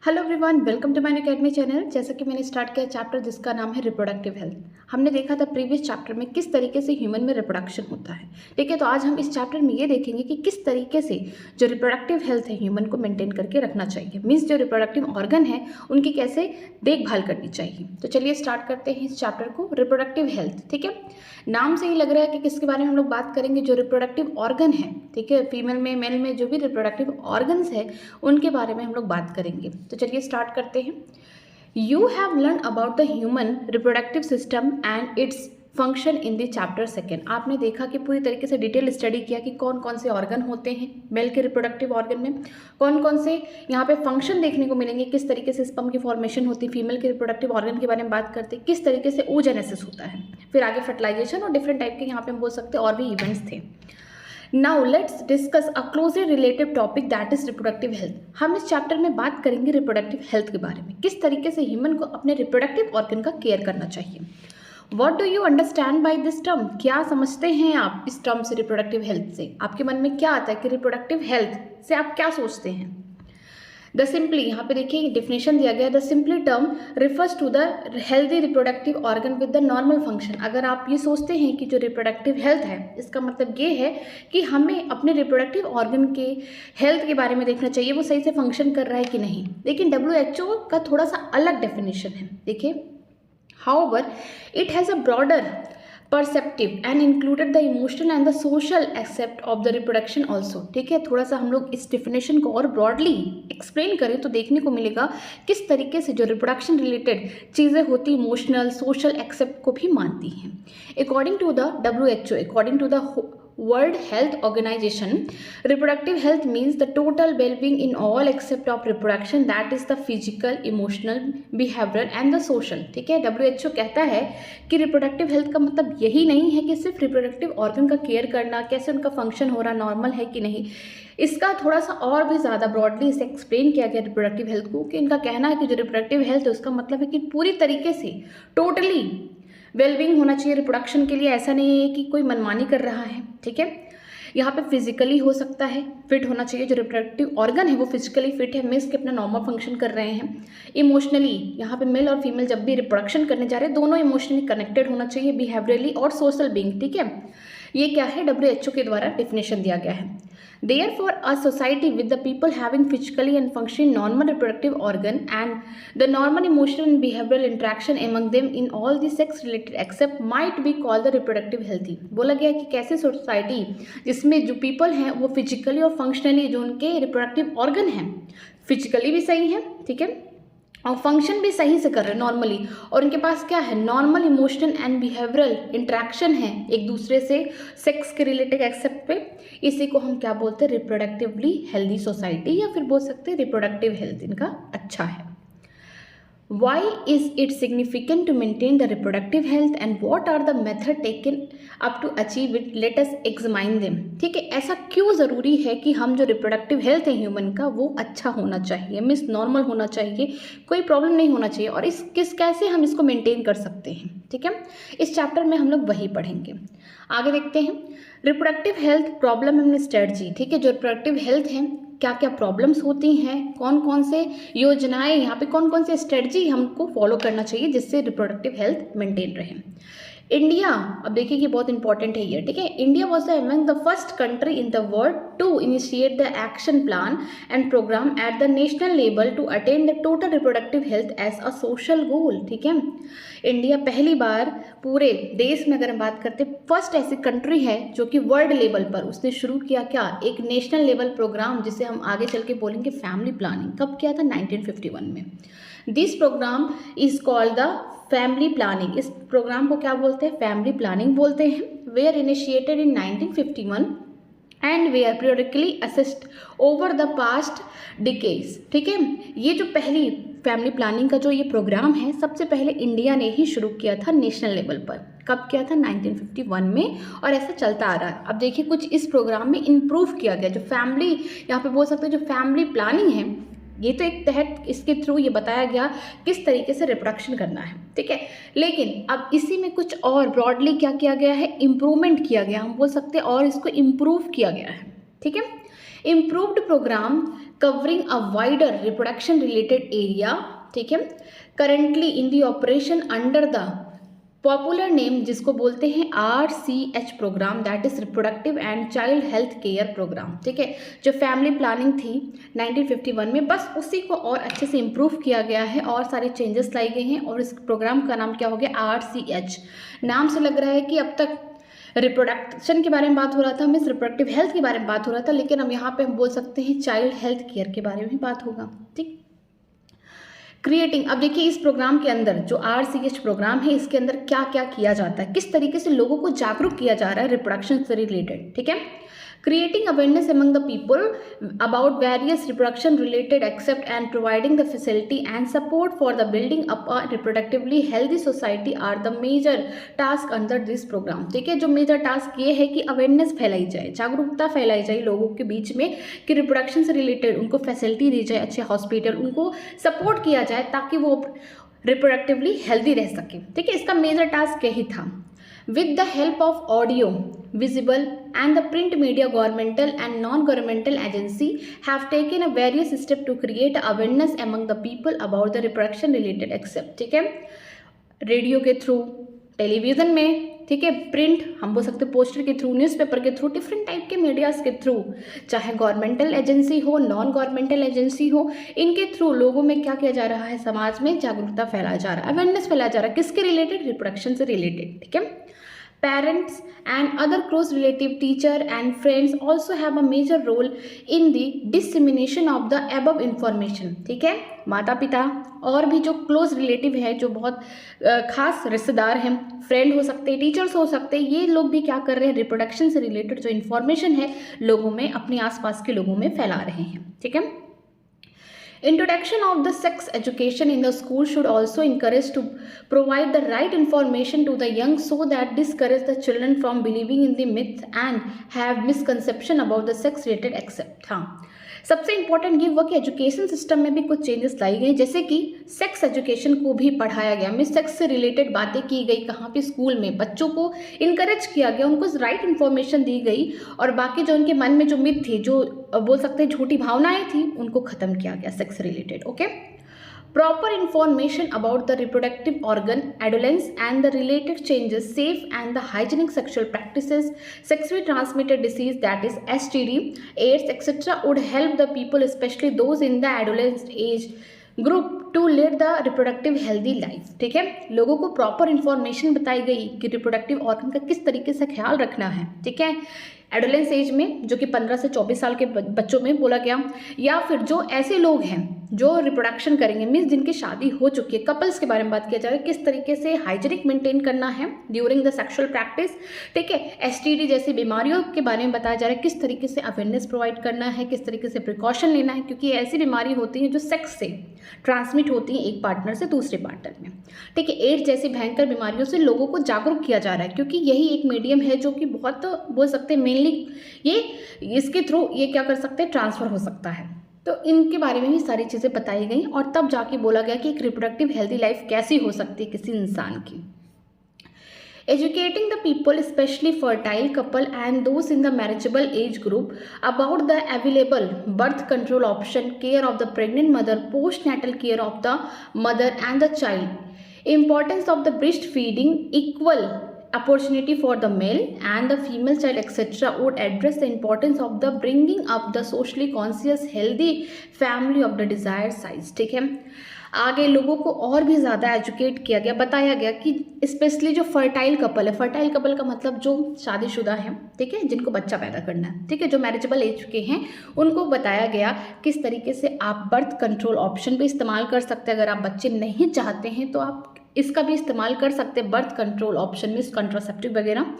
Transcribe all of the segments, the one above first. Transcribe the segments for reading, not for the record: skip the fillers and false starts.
Hello everyone, welcome to my academy channel. जैसा कि मैंने स्टार्ट किया चैप्टर जिसका नाम है रिप्रोडक्टिव हेल्थ। हमने देखा था प्रीवियस चैप्टर में किस तरीके से ह्यूमन में रिप्रोडक्शन होता है। ठीक है, तो आज हम इस चैप्टर में ये देखेंगे कि किस तरीके से जो रिप्रोडक्टिव हेल्थ है ह्यूमन को मेंटेन करके रखना चाहिए। मीन्स जो रिप्रोडक्टिव ऑर्गन है उनकी कैसे देखभाल करनी चाहिए। तो चलिए स्टार्ट करते हैं इस चैप्टर को, रिप्रोडक्टिव हेल्थ। ठीक है, नाम से ही लग रहा है कि किसके बारे में हम लोग बात करेंगे, जो रिप्रोडक्टिव ऑर्गन है। ठीक है, फीमेल में मेल में जो भी रिप्रोडक्टिव ऑर्गन्स है उनके बारे में हम लोग बात करेंगे। तो चलिए स्टार्ट करते हैं। You have learn about the human reproductive system and its function in the chapter second. आपने देखा कि पूरी तरीके से डिटेल स्टडी किया कि कौन कौन से ऑर्गन होते हैं मेल के रिप्रोडक्टिव ऑर्गन में, कौन कौन से यहाँ पे फंक्शन देखने को मिलेंगे, किस तरीके से स्पर्म की फॉर्मेशन होती है। फीमेल के रिप्रोडक्टिव ऑर्गन के बारे में बात करते हैं, किस तरीके से oogenesis होता है, फिर आगे फर्टिलाइजेशन और डिफरेंट टाइप के यहाँ पे हम बोल सकते हैं और भी इवेंट्स थे। Now let's discuss a closely related topic that is reproductive health. हम इस चैप्टर में बात करेंगे रिप्रोडक्टिव हेल्थ के बारे में, किस तरीके से ह्यूमन को अपने रिप्रोडक्टिव ऑर्गन का केयर करना चाहिए। What do you understand by this term, क्या समझते हैं आप इस टर्म से, रिप्रोडक्टिव हेल्थ से आपके मन में क्या आता है कि रिप्रोडक्टिव हेल्थ से आप क्या सोचते हैं। द सिंपली, यहाँ पे देखिए डिफिनेशन दिया गया है, the simply term refers to the healthy reproductive organ with the normal function. अगर आप ये सोचते हैं कि जो रिप्रोडक्टिव हेल्थ है इसका मतलब ये है कि हमें अपने रिप्रोडक्टिव ऑर्गन के हेल्थ के बारे में देखना चाहिए, वो सही से फंक्शन कर रहा है कि नहीं। लेकिन WHO का थोड़ा सा अलग डेफिनेशन है। देखिए, however it has a broader perceptive and included the emotional and the social aspect of the reproduction also। ठीक है, थोड़ा सा हम लोग इस डेफिनेशन को और ब्रॉडली एक्सप्लेन करें तो देखने को मिलेगा किस तरीके से जो रिप्रोडक्शन रिलेटेड चीज़ें होती इमोशनल सोशल एक्सेप्ट को भी मानती हैं। According to the WHO, according to the World Health Organization, reproductive health means the total well-being in all except of reproduction, that is the physical, emotional, behavioral and the social। ठीक है, WHO कहता है कि reproductive health का मतलब यही नहीं है कि सिर्फ रिप्रोडक्टिव ऑर्गन का केयर करना, कैसे उनका फंक्शन हो रहा, नॉर्मल है कि नहीं। इसका थोड़ा सा और भी ज़्यादा ब्रॉडली इसे एक्सप्लेन किया गया रिप्रोडक्टिव हेल्थ को, कि इनका कहना है कि जो रिप्रोडक्टिव हेल्थ है उसका मतलब है कि पूरी तरीके से टोटली वेलबींग होना चाहिए रिप्रोडक्शन के लिए। ऐसा नहीं है कि कोई मनमानी कर रहा है। ठीक है, यहाँ पे फिजिकली हो सकता है फिट होना चाहिए, जो रिप्रोडक्टिव ऑर्गन है वो फिजिकली फिट है, मीन्स के अपना नॉर्मल फंक्शन कर रहे हैं। इमोशनली, यहाँ पे मेल और फीमेल जब भी रिप्रोडक्शन करने जा रहे हैं दोनों इमोशनली कनेक्टेड होना चाहिए, बिहेवियरली और सोशल बीइंग। ठीक है, ये क्या है WHO के द्वारा डिफिनेशन दिया गया है। Therefore, a society with the people having physically and functioning normal reproductive organ and the normal emotional and behavioral interaction among them in all the sex related except might be called the reproductive healthy। बोला गया कि कैसे society जिसमें जो people हैं वो physically और functionally जो उनके रिप्रोडक्टिव ऑर्गन हैं फिजिकली भी सही है, ठीक है, और फंक्शन भी सही से कर रहे हैं नॉर्मली, और उनके पास क्या है, normal emotional and behavioural interaction है एक दूसरे से सेक्स के रिलेटेड एक्सेप्ट पे। इसी को हम क्या बोलते हैं, रिप्रोडक्टिवली हेल्दी सोसाइटी, या फिर बोल सकते हैं रिप्रोडक्टिव हेल्थ इनका अच्छा है। Why is it significant to maintain the reproductive health and what are the methods taken up to achieve it? Let us examine them। ठीक है, ऐसा क्यों ज़रूरी है कि हम जो रिप्रोडक्टिव हेल्थ है ह्यूमन का वो अच्छा होना चाहिए, मीन्स नॉर्मल होना चाहिए, कोई प्रॉब्लम नहीं होना चाहिए, और इस कैसे हम इसको मेंटेन कर सकते हैं। ठीक है, इस चैप्टर में हम लोग वही पढ़ेंगे। आगे देखते हैं reproductive health problem and strategy. ठीक है, जो रिप्रोडक्टिव हेल्थ है क्या क्या प्रॉब्लम्स होती हैं, कौन कौन से योजनाएं, यहाँ पे कौन कौन से स्ट्रेटजी हमको फॉलो करना चाहिए जिससे रिप्रोडक्टिव हेल्थ मेंटेन रहे। इंडिया, अब देखिए कि बहुत इंपॉर्टेंट है ये। ठीक है, India was among the first country in the world to initiate the action plan and programme at the national level to attain the total reproductive health as a social goal. ठीक है, India पहली बार पूरे देश में अगर हम बात करते फर्स्ट ऐसी कंट्री है जो कि वर्ल्ड लेवल पर उसने शुरू किया क्या, एक नेशनल लेवल प्रोग्राम, जिसे हम आगे चल के बोलेंगे फैमिली प्लानिंग। कब किया था, 1951 में। This programme is called the family planning. इस प्रोग्राम को क्या बोलते हैं, फैमिली प्लानिंग बोलते हैं। Were initiated in 1951 and were periodically assist over the past decades. ठीक है, ये जो पहली फैमिली प्लानिंग का जो ये प्रोग्राम है सबसे पहले इंडिया ने ही शुरू किया था नेशनल लेवल पर। कब किया था, 1951 में, और ऐसा चलता आ रहा है। अब देखिए कुछ इस प्रोग्राम में इम्प्रूव किया गया, जो फैमिली यहाँ पे बोल सकते हैं जो फैमिली प्लानिंग है ये तो एक तहत इसके थ्रू ये बताया गया किस तरीके से रिप्रोडक्शन करना है। ठीक है, लेकिन अब इसी में कुछ और ब्रॉडली क्या किया गया है, इम्प्रूवमेंट किया गया, हम बोल सकते हैं, और इसको इम्प्रूव किया गया है। ठीक है, improved programme covering a wider reproduction related area, ठीक है, currently in the operation under the popular name जिसको बोलते हैं RCH programme, that is reproductive and child health care programme, ठीक है, जो फैमिली प्लानिंग थी 1951 में, बस उसी को और अच्छे से इम्प्रूव किया गया है और सारे चेंजेस लाई गए हैं। और इस प्रोग्राम का नाम क्या हो गया, RCH। नाम से लग रहा है कि अब तक रिप्रोडक्शन के बारे में बात हो रहा था, मीन्स रिप्रोडक्टिव हेल्थ के बारे में बात हो रहा था, लेकिन अब यहाँ पे हम बोल सकते हैं चाइल्ड हेल्थ केयर के बारे में बात होगा, ठीक। क्रिएटिंग, अब देखिए इस प्रोग्राम के अंदर जो RCH प्रोग्राम है, इसके अंदर क्या क्या किया जाता है, किस तरीके से लोगों को जागरूक किया जा रहा है रिप्रोडक्शन से रिलेटेड, ठीक है। Creating awareness among the people about various reproduction related except and providing the facility and support for the building up a reproductively healthy society are the major task under this programme, ठीक है। जो major task ये है कि awareness फैलाई जाए, जागरूकता फैलाई जाए लोगों के बीच में कि रिप्रोडक्शन से रिलेटेड उनको फैसिलिटी दी जाए, अच्छे हॉस्पिटल, उनको सपोर्ट किया जाए ताकि वो रिप्रोडक्टिवली हेल्दी रह सके, ठीक है। इसका मेजर टास्क यही था। With the help of audio, visible and the print media, governmental and non-governmental agency have taken a various steps to create awareness among the people about the reproduction related accept, ठीक है। Radio के through, television में, ठीक है, print हम बोल सकते हैं, पोस्टर के थ्रू, न्यूज़पेपर के थ्रू, डिफरेंट टाइप के मीडियाज़ के थ्रू, चाहे गवर्नमेंटल एजेंसी हो, नॉन गवर्नमेंटल एजेंसी हो, इनके थ्रू लोगों में क्या किया जा रहा है, समाज में जागरूकता फैलाया जा रहा है, अवेयरनेस फैलाया जा रहा है, किसके रिलेटेड, रिप्रोडक्शन से रिलेटेड, ठीक है। Parents and other close relative, teacher and friends also have a major role in the dissemination of the above information, ठीक है। माता पिता और भी जो क्लोज रिलेटिव है, जो बहुत खास रिश्तेदार हैं, फ्रेंड हो सकते हैं, टीचर्स हो सकते हैं, ये लोग भी क्या कर रहे हैं, रिप्रोडक्शन से रिलेटेड जो इन्फॉर्मेशन है लोगों में, अपने आसपास के लोगों में फैला रहे हैं, ठीक है। Introduction of the sex education in the school should also encourage to provide the right information to the young so that discourage the children from believing in the myth and have misconception about the sex related accept। हाँ, सबसे important ये हुआ कि education system में भी कुछ changes लाई गई, जैसे कि सेक्स एजुकेशन को भी पढ़ाया गया, मीन सेक्स से रिलेटेड बातें की गई, कहाँ पे, स्कूल में बच्चों को इनकरेज किया गया, उनको राइट इन्फॉर्मेशन दी गई, और बाकी जो उनके मन में जो मिथ थी, जो बोल सकते हैं झूठी भावनाएं थी, उनको ख़त्म किया गया sex related, okay. Proper information about the reproductive organ, adolescence and the related changes, safe and the hygienic sexual practices, sexually transmitted disease that is STD, AIDS, etc. would help the people, especially those in the adolescent age group, to lead the reproductive healthy life, ठीक है। लोगों को proper information बताई गई कि reproductive organ का किस तरीके से ख्याल रखना है, ठीक है। एडोलेंस एज में, जो कि 15 से 24 साल के बच्चों में बोला गया, या फिर जो ऐसे लोग हैं जो रिप्रोडक्शन करेंगे, मीन्स जिनकी शादी हो चुकी है, कपल्स के बारे में बात किया जा रहा है, किस तरीके से हाइजीनिक मेंटेन करना है ड्यूरिंग द सेक्सुअल प्रैक्टिस, ठीक है। STD जैसी बीमारियों के बारे में बताया जा रहा है, किस तरीके से अवेयरनेस प्रोवाइड करना है, किस तरीके से प्रिकॉशन लेना है, क्योंकि ऐसी बीमारी होती हैं जो सेक्स से ट्रांसमिट होती हैं एक पार्टनर से दूसरे पार्टनर में, ठीक है। एड्स जैसी भयंकर बीमारियों से लोगों को जागरूक किया जा रहा है, क्योंकि यही एक मीडियम है जो कि बहुत बोल सकते हैं मेनली ये इसके थ्रू ये क्या कर सकते हैं, ट्रांसफ़र हो सकता है। तो इनके बारे में भी सारी चीज़ें बताई गई और तब जाके बोला गया कि एक रिप्रोडक्टिव हेल्दी लाइफ कैसी हो सकती है किसी इंसान की। Educating the people, especially fertile couple and those in the marriageable age group, about the available birth control option, care of the pregnant mother, postnatal care of the mother and the child, importance of the breastfeeding, equal opportunity for the male and the female child, etc. would address the importance of the bringing up the socially conscious healthy family of the desired size, ठीक है। आगे लोगों को और भी ज़्यादा educate किया गया, बताया गया कि स्पेशली जो फर्टाइल कपल है, फर्टाइल कपल का मतलब जो शादीशुदा हैं, ठीक है, जिनको बच्चा पैदा करना है, ठीक है, जो मैरिजेबल एज के हैं, उनको बताया गया किस तरीके से आप बर्थ कंट्रोल ऑप्शन भी इस्तेमाल कर सकते हैं। अगर आप बच्चे नहीं चाहते हैं तो आप इसका भी इस्तेमाल कर सकते हैं, बर्थ कंट्रोल ऑप्शन में, कंट्रासेप्टिव वगैरह।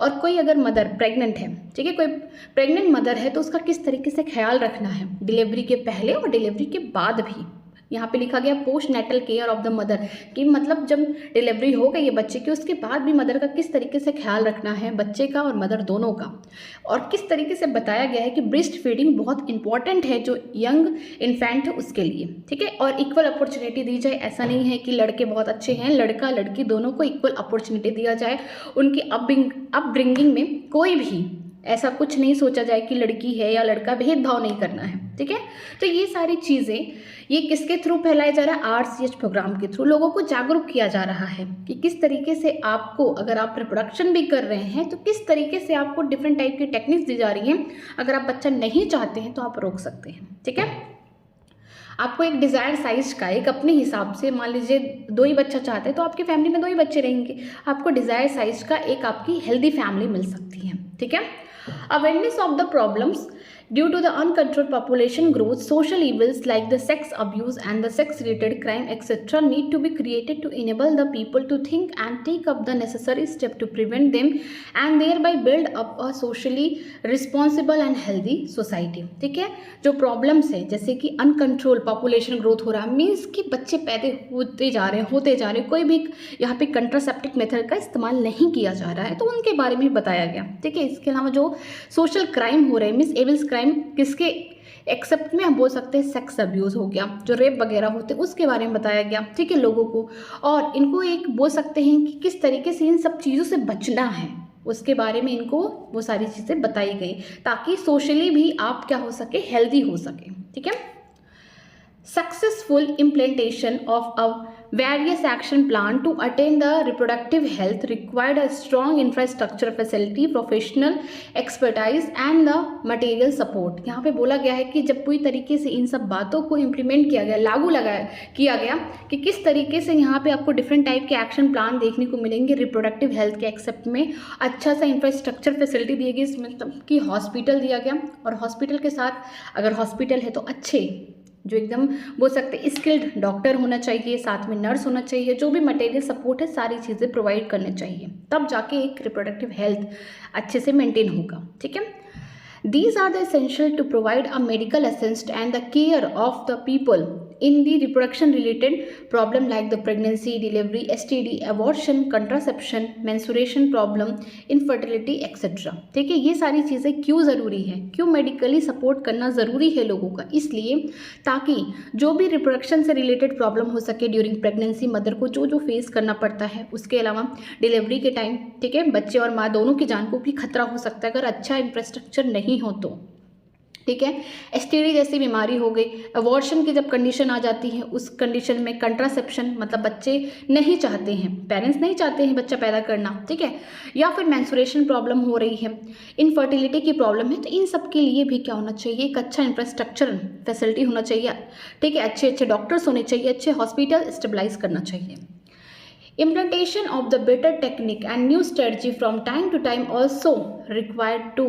और कोई अगर मदर प्रेग्नेंट है, ठीक है, कोई प्रेग्नेंट मदर है तो उसका किस तरीके से ख्याल रखना है डिलीवरी के पहले और डिलीवरी के बाद भी। यहाँ पे लिखा गया post natal care of the mother, कि मतलब जब डिलीवरी हो गई है बच्चे की, उसके बाद भी मदर का किस तरीके से ख्याल रखना है, बच्चे का और मदर दोनों का। और किस तरीके से बताया गया है कि ब्रेस्ट फीडिंग बहुत इंपॉर्टेंट है जो यंग इन्फेंट है उसके लिए, ठीक है। और इक्वल अपॉर्चुनिटी दी जाए, ऐसा नहीं है कि लड़के बहुत अच्छे हैं, लड़का लड़की दोनों को इक्वल अपॉर्चुनिटी दिया जाए। उनकी अपब्रिंगिंग में कोई भी ऐसा कुछ नहीं सोचा जाए कि लड़की है या लड़का, भेदभाव नहीं करना है, ठीक है। तो ये सारी चीज़ें ये किसके थ्रू फैलाया जा रहा है, RCH प्रोग्राम के थ्रू लोगों को जागरूक किया जा रहा है कि किस तरीके से आपको, अगर आप रिप्रोडक्शन भी कर रहे हैं तो किस तरीके से आपको डिफरेंट टाइप की टेक्निक्स दी जा रही हैं। अगर आप बच्चा नहीं चाहते हैं तो आप रोक सकते हैं, ठीक है। आपको एक डिज़ायर साइज का एक अपने हिसाब से, मान लीजिए 2 ही बच्चा चाहते हैं तो आपकी फैमिली में 2 ही बच्चे रहेंगे, आपको डिज़ायर साइज का एक आपकी हेल्दी फैमिली मिल सकती है, ठीक है। Awareness of the problems due to the uncontrolled population growth, social evils like the sex abuse and the sex related crime etcetera need to be created to enable the people to think and take up the necessary step to prevent them and thereby build up a socially responsible and healthy society, ठीक है। जो problems है जैसे कि uncontrol population growth हो रहा है, means कि बच्चे पैदा होते जा रहे हैं, कोई भी यहाँ पे कंट्रासेप्टिव मेथड का इस्तेमाल नहीं किया जा रहा है, तो उनके बारे में बताया गया, ठीक है। इसके अलावा जो सोशल क्राइम हो रहे हैं, मीन्स एविल्स क्राइम किसके एक्सेप्ट में हम बोल सकते हैं, सेक्स अब्यूज हो गया, जो रेप वगैरह होते हैं उसके बारे में बताया गया, ठीक है, लोगों को। और इनको एक बोल सकते हैं कि किस तरीके से इन सब चीज़ों से बचना है, उसके बारे में इनको वो सारी चीज़ें बताई गई ताकि सोशली भी आप क्या हो सके, हेल्दी हो सके, ठीक है। Successful implementation of a various action plan to attain the reproductive health required a strong infrastructure facility, professional expertise and the material support। यहाँ पे बोला गया है कि जब पूरी तरीके से इन सब बातों को इम्प्लीमेंट किया गया, किया गया कि किस तरीके से यहाँ पे आपको डिफरेंट टाइप के एक्शन प्लान देखने को मिलेंगे रिप्रोडक्टिव हेल्थ के एक्सेप्ट में। अच्छा सा इंफ्रास्ट्रक्चर फैसिलिटी दी गई, इसमें मतलब कि हॉस्पिटल दिया गया, और हॉस्पिटल के साथ अगर हॉस्पिटल है तो अच्छे जो एकदम बोल सकते हैं स्किल्ड डॉक्टर होना चाहिए, साथ में नर्स होना चाहिए, जो भी मटेरियल सपोर्ट है सारी चीज़ें प्रोवाइड करने चाहिए, तब जाके एक रिप्रोडक्टिव हेल्थ अच्छे से मेंटेन होगा, ठीक है। These are the essential to provide a medical assist and the care of the people in the reproduction related problem like the pregnancy, delivery, STD, abortion, contraception, menstruation problem, infertility etc। ठीक है, ये सारी चीज़ें क्यों ज़रूरी है, क्यों medically support करना ज़रूरी है लोगों का, इसलिए ताकि जो भी रिप्रोडक्शन से रिलेटेड प्रॉब्लम हो सके ड्यूरिंग प्रेगनेंसी, मदर को जो जो फेस करना पड़ता है, उसके अलावा डिलीवरी के टाइम, ठीक है, बच्चे और माँ दोनों की जान को भी खतरा हो सकता है अगर अच्छा इंफ्रास्ट्रक्चर नहीं हो तो, ठीक है। STD जैसी बीमारी हो गई, अबॉर्शन की जब कंडीशन आ जाती है, उस कंडीशन में कंट्रासेप्शन मतलब बच्चे नहीं चाहते हैं, पेरेंट्स नहीं चाहते हैं बच्चा पैदा करना, ठीक है, या फिर मेंस्ट्रुएशन प्रॉब्लम हो रही है, इनफर्टिलिटी की प्रॉब्लम है, तो इन सब के लिए भी क्या होना चाहिए, एक अच्छा इंफ्रास्ट्रक्चर फैसिलिटी होना चाहिए, ठीक है, अच्छे अच्छे डॉक्टर्स होने चाहिए, अच्छे हॉस्पिटल स्टेबलाइज करना चाहिए। Implementation of the better technique and new strategy from time to time also required to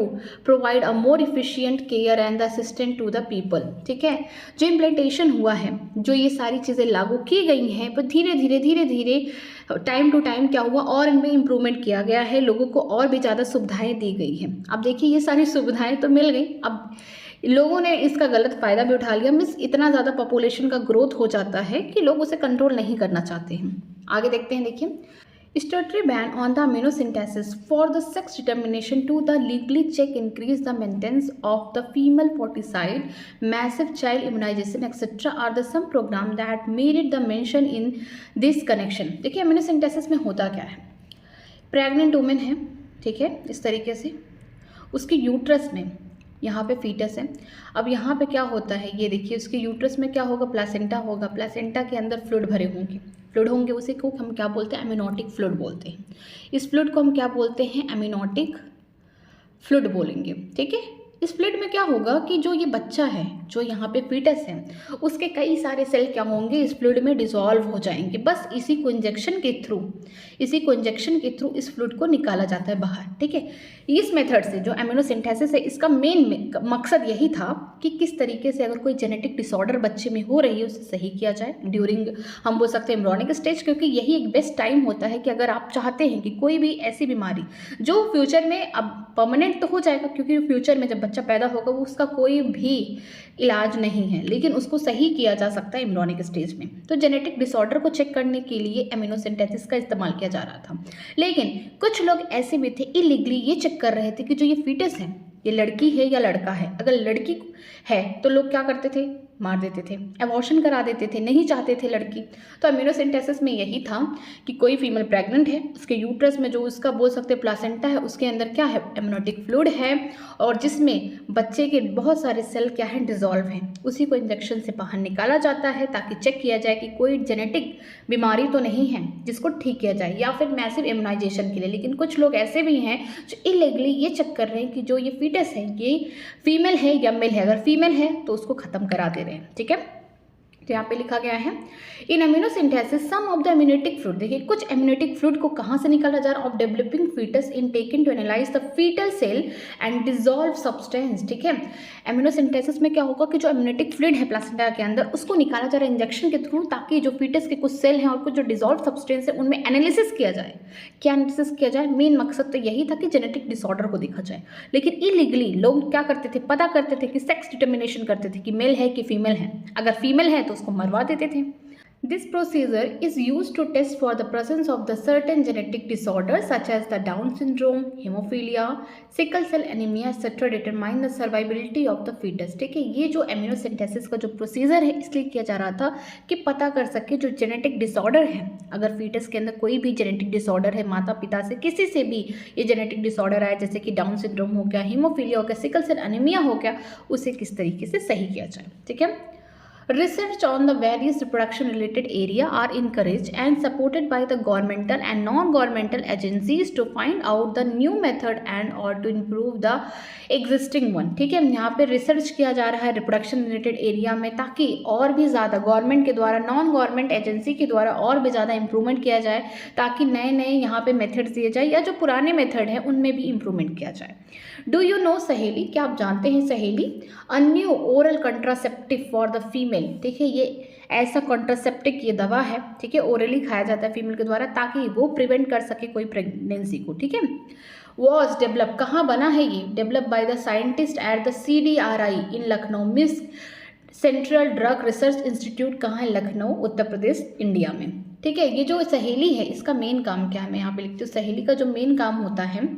provide a more efficient care and assistance to the people। ठीक है, जो इम्प्लीमेंटेशन हुआ है, जो ये सारी चीज़ें लागू की गई हैं, पर धीरे धीरे टाइम टू टाइम क्या हुआ और इनमें इम्प्रूवमेंट किया गया है, लोगों को और भी ज़्यादा सुविधाएं दी गई हैं। अब देखिए ये सारी सुविधाएं तो मिल गई, अब लोगों ने इसका गलत फ़ायदा भी उठा लिया, मीन्स इतना ज़्यादा पॉपुलेशन का ग्रोथ हो जाता है कि लोग उसे कंट्रोल नहीं करना चाहते हैं। आगे देखते हैं, देखिए statutory ban on the amniocentesis for the sex determination to the legally check increase the maintenance of the female foeticide, massive child immunisation etcetera are the some programme that merit the mention in this connection. देखिए amniocentesis में होता क्या है, pregnant women है, ठीक है, इस तरीके से उसके यूट्रस में यहाँ पे फीटस है। अब यहाँ पे क्या होता है, ये देखिए उसके यूट्रस में क्या होगा, प्लासेंटा होगा, प्लासेंटा के अंदर फ्लूइड भरे होंगे, उसे को हम क्या बोलते हैं, एमिनोटिक फ्लूइड बोलते हैं। इस फ्लूइड को हम क्या बोलते हैं, एमिनोटिक फ्लूइड बोलेंगे, ठीक है। इस फ्लूइड में क्या होगा कि जो ये बच्चा है, जो यहाँ पे फीटस है, उसके कई सारे सेल क्या होंगे, इस फ्लूइड में डिसॉल्व हो जाएंगे। बस इसी को इंजेक्शन के थ्रू इस फ्लूइड को निकाला जाता है बाहर, ठीक है। इस मेथड से जो एमिनोसिंथेसिस है, इसका मेन मकसद यही था कि किस तरीके से अगर कोई जेनेटिक डिसऑर्डर बच्चे में हो रही है उसे सही किया जाए ड्यूरिंग, हम बोल सकते हैं, एम्ब्रियोनिक स्टेज, क्योंकि यही एक बेस्ट टाइम होता है कि अगर आप चाहते हैं कि कोई भी ऐसी बीमारी जो फ्यूचर में, अब परमानेंट तो हो जाएगा क्योंकि फ्यूचर में जब बच्चा पैदा होगा वो उसका कोई भी इलाज नहीं है, लेकिन उसको सही किया जा सकता है एम्ब्रियोनिक स्टेज में, तो जेनेटिक डिसऑर्डर को चेक करने के लिए एमिनोसिंथेसिस का इस्तेमाल किया जा रहा था। लेकिन कुछ लोग ऐसे भी थे इलीगली ये चेक कर रहे थे कि जो ये फीटस है ये लड़की है या लड़का है। अगर लड़की है तो लोग क्या करते थे, मार देते थे, एबॉर्शन करा देते थे, नहीं चाहते थे लड़की। तो एम्नियोसेंटेसिस में यही था कि कोई फीमेल प्रेग्नेंट है, उसके यूट्रस में जो उसका बोल सकते प्लासेंटा है, उसके अंदर क्या है, एमनियोटिक फ्लूइड है, और जिसमें बच्चे के बहुत सारे सेल क्या हैं, डिजॉल्व हैं। उसी को इंजेक्शन से बाहर निकाला जाता है ताकि चेक किया जाए कि कोई जेनेटिक बीमारी तो नहीं है जिसको ठीक किया जाए, या फिर मैसिव इम्यूनाइजेशन के लिए। लेकिन कुछ लोग ऐसे भी हैं जो इलीगली ये चेक कर रहे हैं कि जो ये फीटस है ये फीमेल है या मेल है। अगर फीमेल है तो उसको ख़त्म करा दे रहे हैं, ठीक है। तो यहाँ पे लिखा गया है इन एम्यूनोसिंथेसिस सम ऑफ द एम्यूनेटिक फ्लूइड। देखिए कुछ एम्यूनेटिक फ्लूइड को कहाँ से निकाला जा रहा है, of developing foetus in taken to analyse the foetal cell and dissolve substance, ठीक है। एम्यूनोसिंथेसिस में क्या होगा कि जो एम्यूनेटिक फ्लूइड है प्लासेंटा के अंदर उसको निकाला जा रहा है इंजेक्शन के थ्रू, ताकि जो फीटस के कुछ सेल हैं और कुछ जो डिजॉल्व सब्सटेंस है उनमें एनालिसिस किया जाए। क्या एनालिसिस किया जाए, मेन मकसद तो यही था कि जेनेटिक डिसऑर्डर को देखा जाए। लेकिन इलीगली लोग क्या करते थे, पता करते थे कि सेक्स डिटर्मिनेशन करते थे कि मेल है कि फीमेल है। अगर फीमेल है तो उसको मरवा देते थे। This procedure is used to test for the presence of the certain genetic disorders such as the Down syndrome, hemophilia, sickle cell anemia, etc. determine the survivability of the fetus। ठीक है, ये जो एम्यूनोसिंथेसिस का जो प्रोसीजर है इसलिए किया जा रहा था कि पता कर सके जो जेनेटिक डिसऑर्डर है, अगर फीटस के अंदर कोई भी जेनेटिक डिसऑर्डर है, माता पिता से किसी से भी ये जेनेटिक डिसऑर्डर आया, जैसे कि डाउन सिंड्रोम हो गया, हीमोफीलिया हो गया, सिकल सेल एनीमिया हो गया, उसे किस तरीके से सही किया जाए, ठीक है। Research on the various reproduction related area are encouraged and supported by the governmental and non-governmental agencies to find out the new method and or to improve the existing one। ठीक है, यहाँ पे रिसर्च किया जा रहा है reproduction related area में, ताकि और भी ज़्यादा गवर्नमेंट के द्वारा, नॉन गवर्नमेंट एजेंसी के द्वारा और भी ज़्यादा इंप्रूवमेंट किया जाए, ताकि नए नए यहाँ पे मेथड्स दिए जाए, या जो पुराने मेथड हैं उनमें भी इंप्रूवमेंट किया जाए। डू यू नो सहेली, क्या आप जानते हैं सहेली, a new oral contraceptive for the female. ठीक है, ये ऐसा कॉन्ट्रासेप्टिक ये दवा है, ठीक है, ओरली खाया जाता है फीमेल के द्वारा ताकि वो प्रिवेंट कर सके कोई प्रेगनेंसी को, ठीक है। वॉज डेवलप, कहाँ बना है ये, develop by the scientist at the CDRI in Lucknow, miss central drug research institute, कहाँ है, लखनऊ, उत्तर प्रदेश, इंडिया में। ठीक है, ये जो सहेली है इसका मेन काम क्या है, मैं यहाँ पे लिखती हूँ, सहेली का जो मेन काम होता है,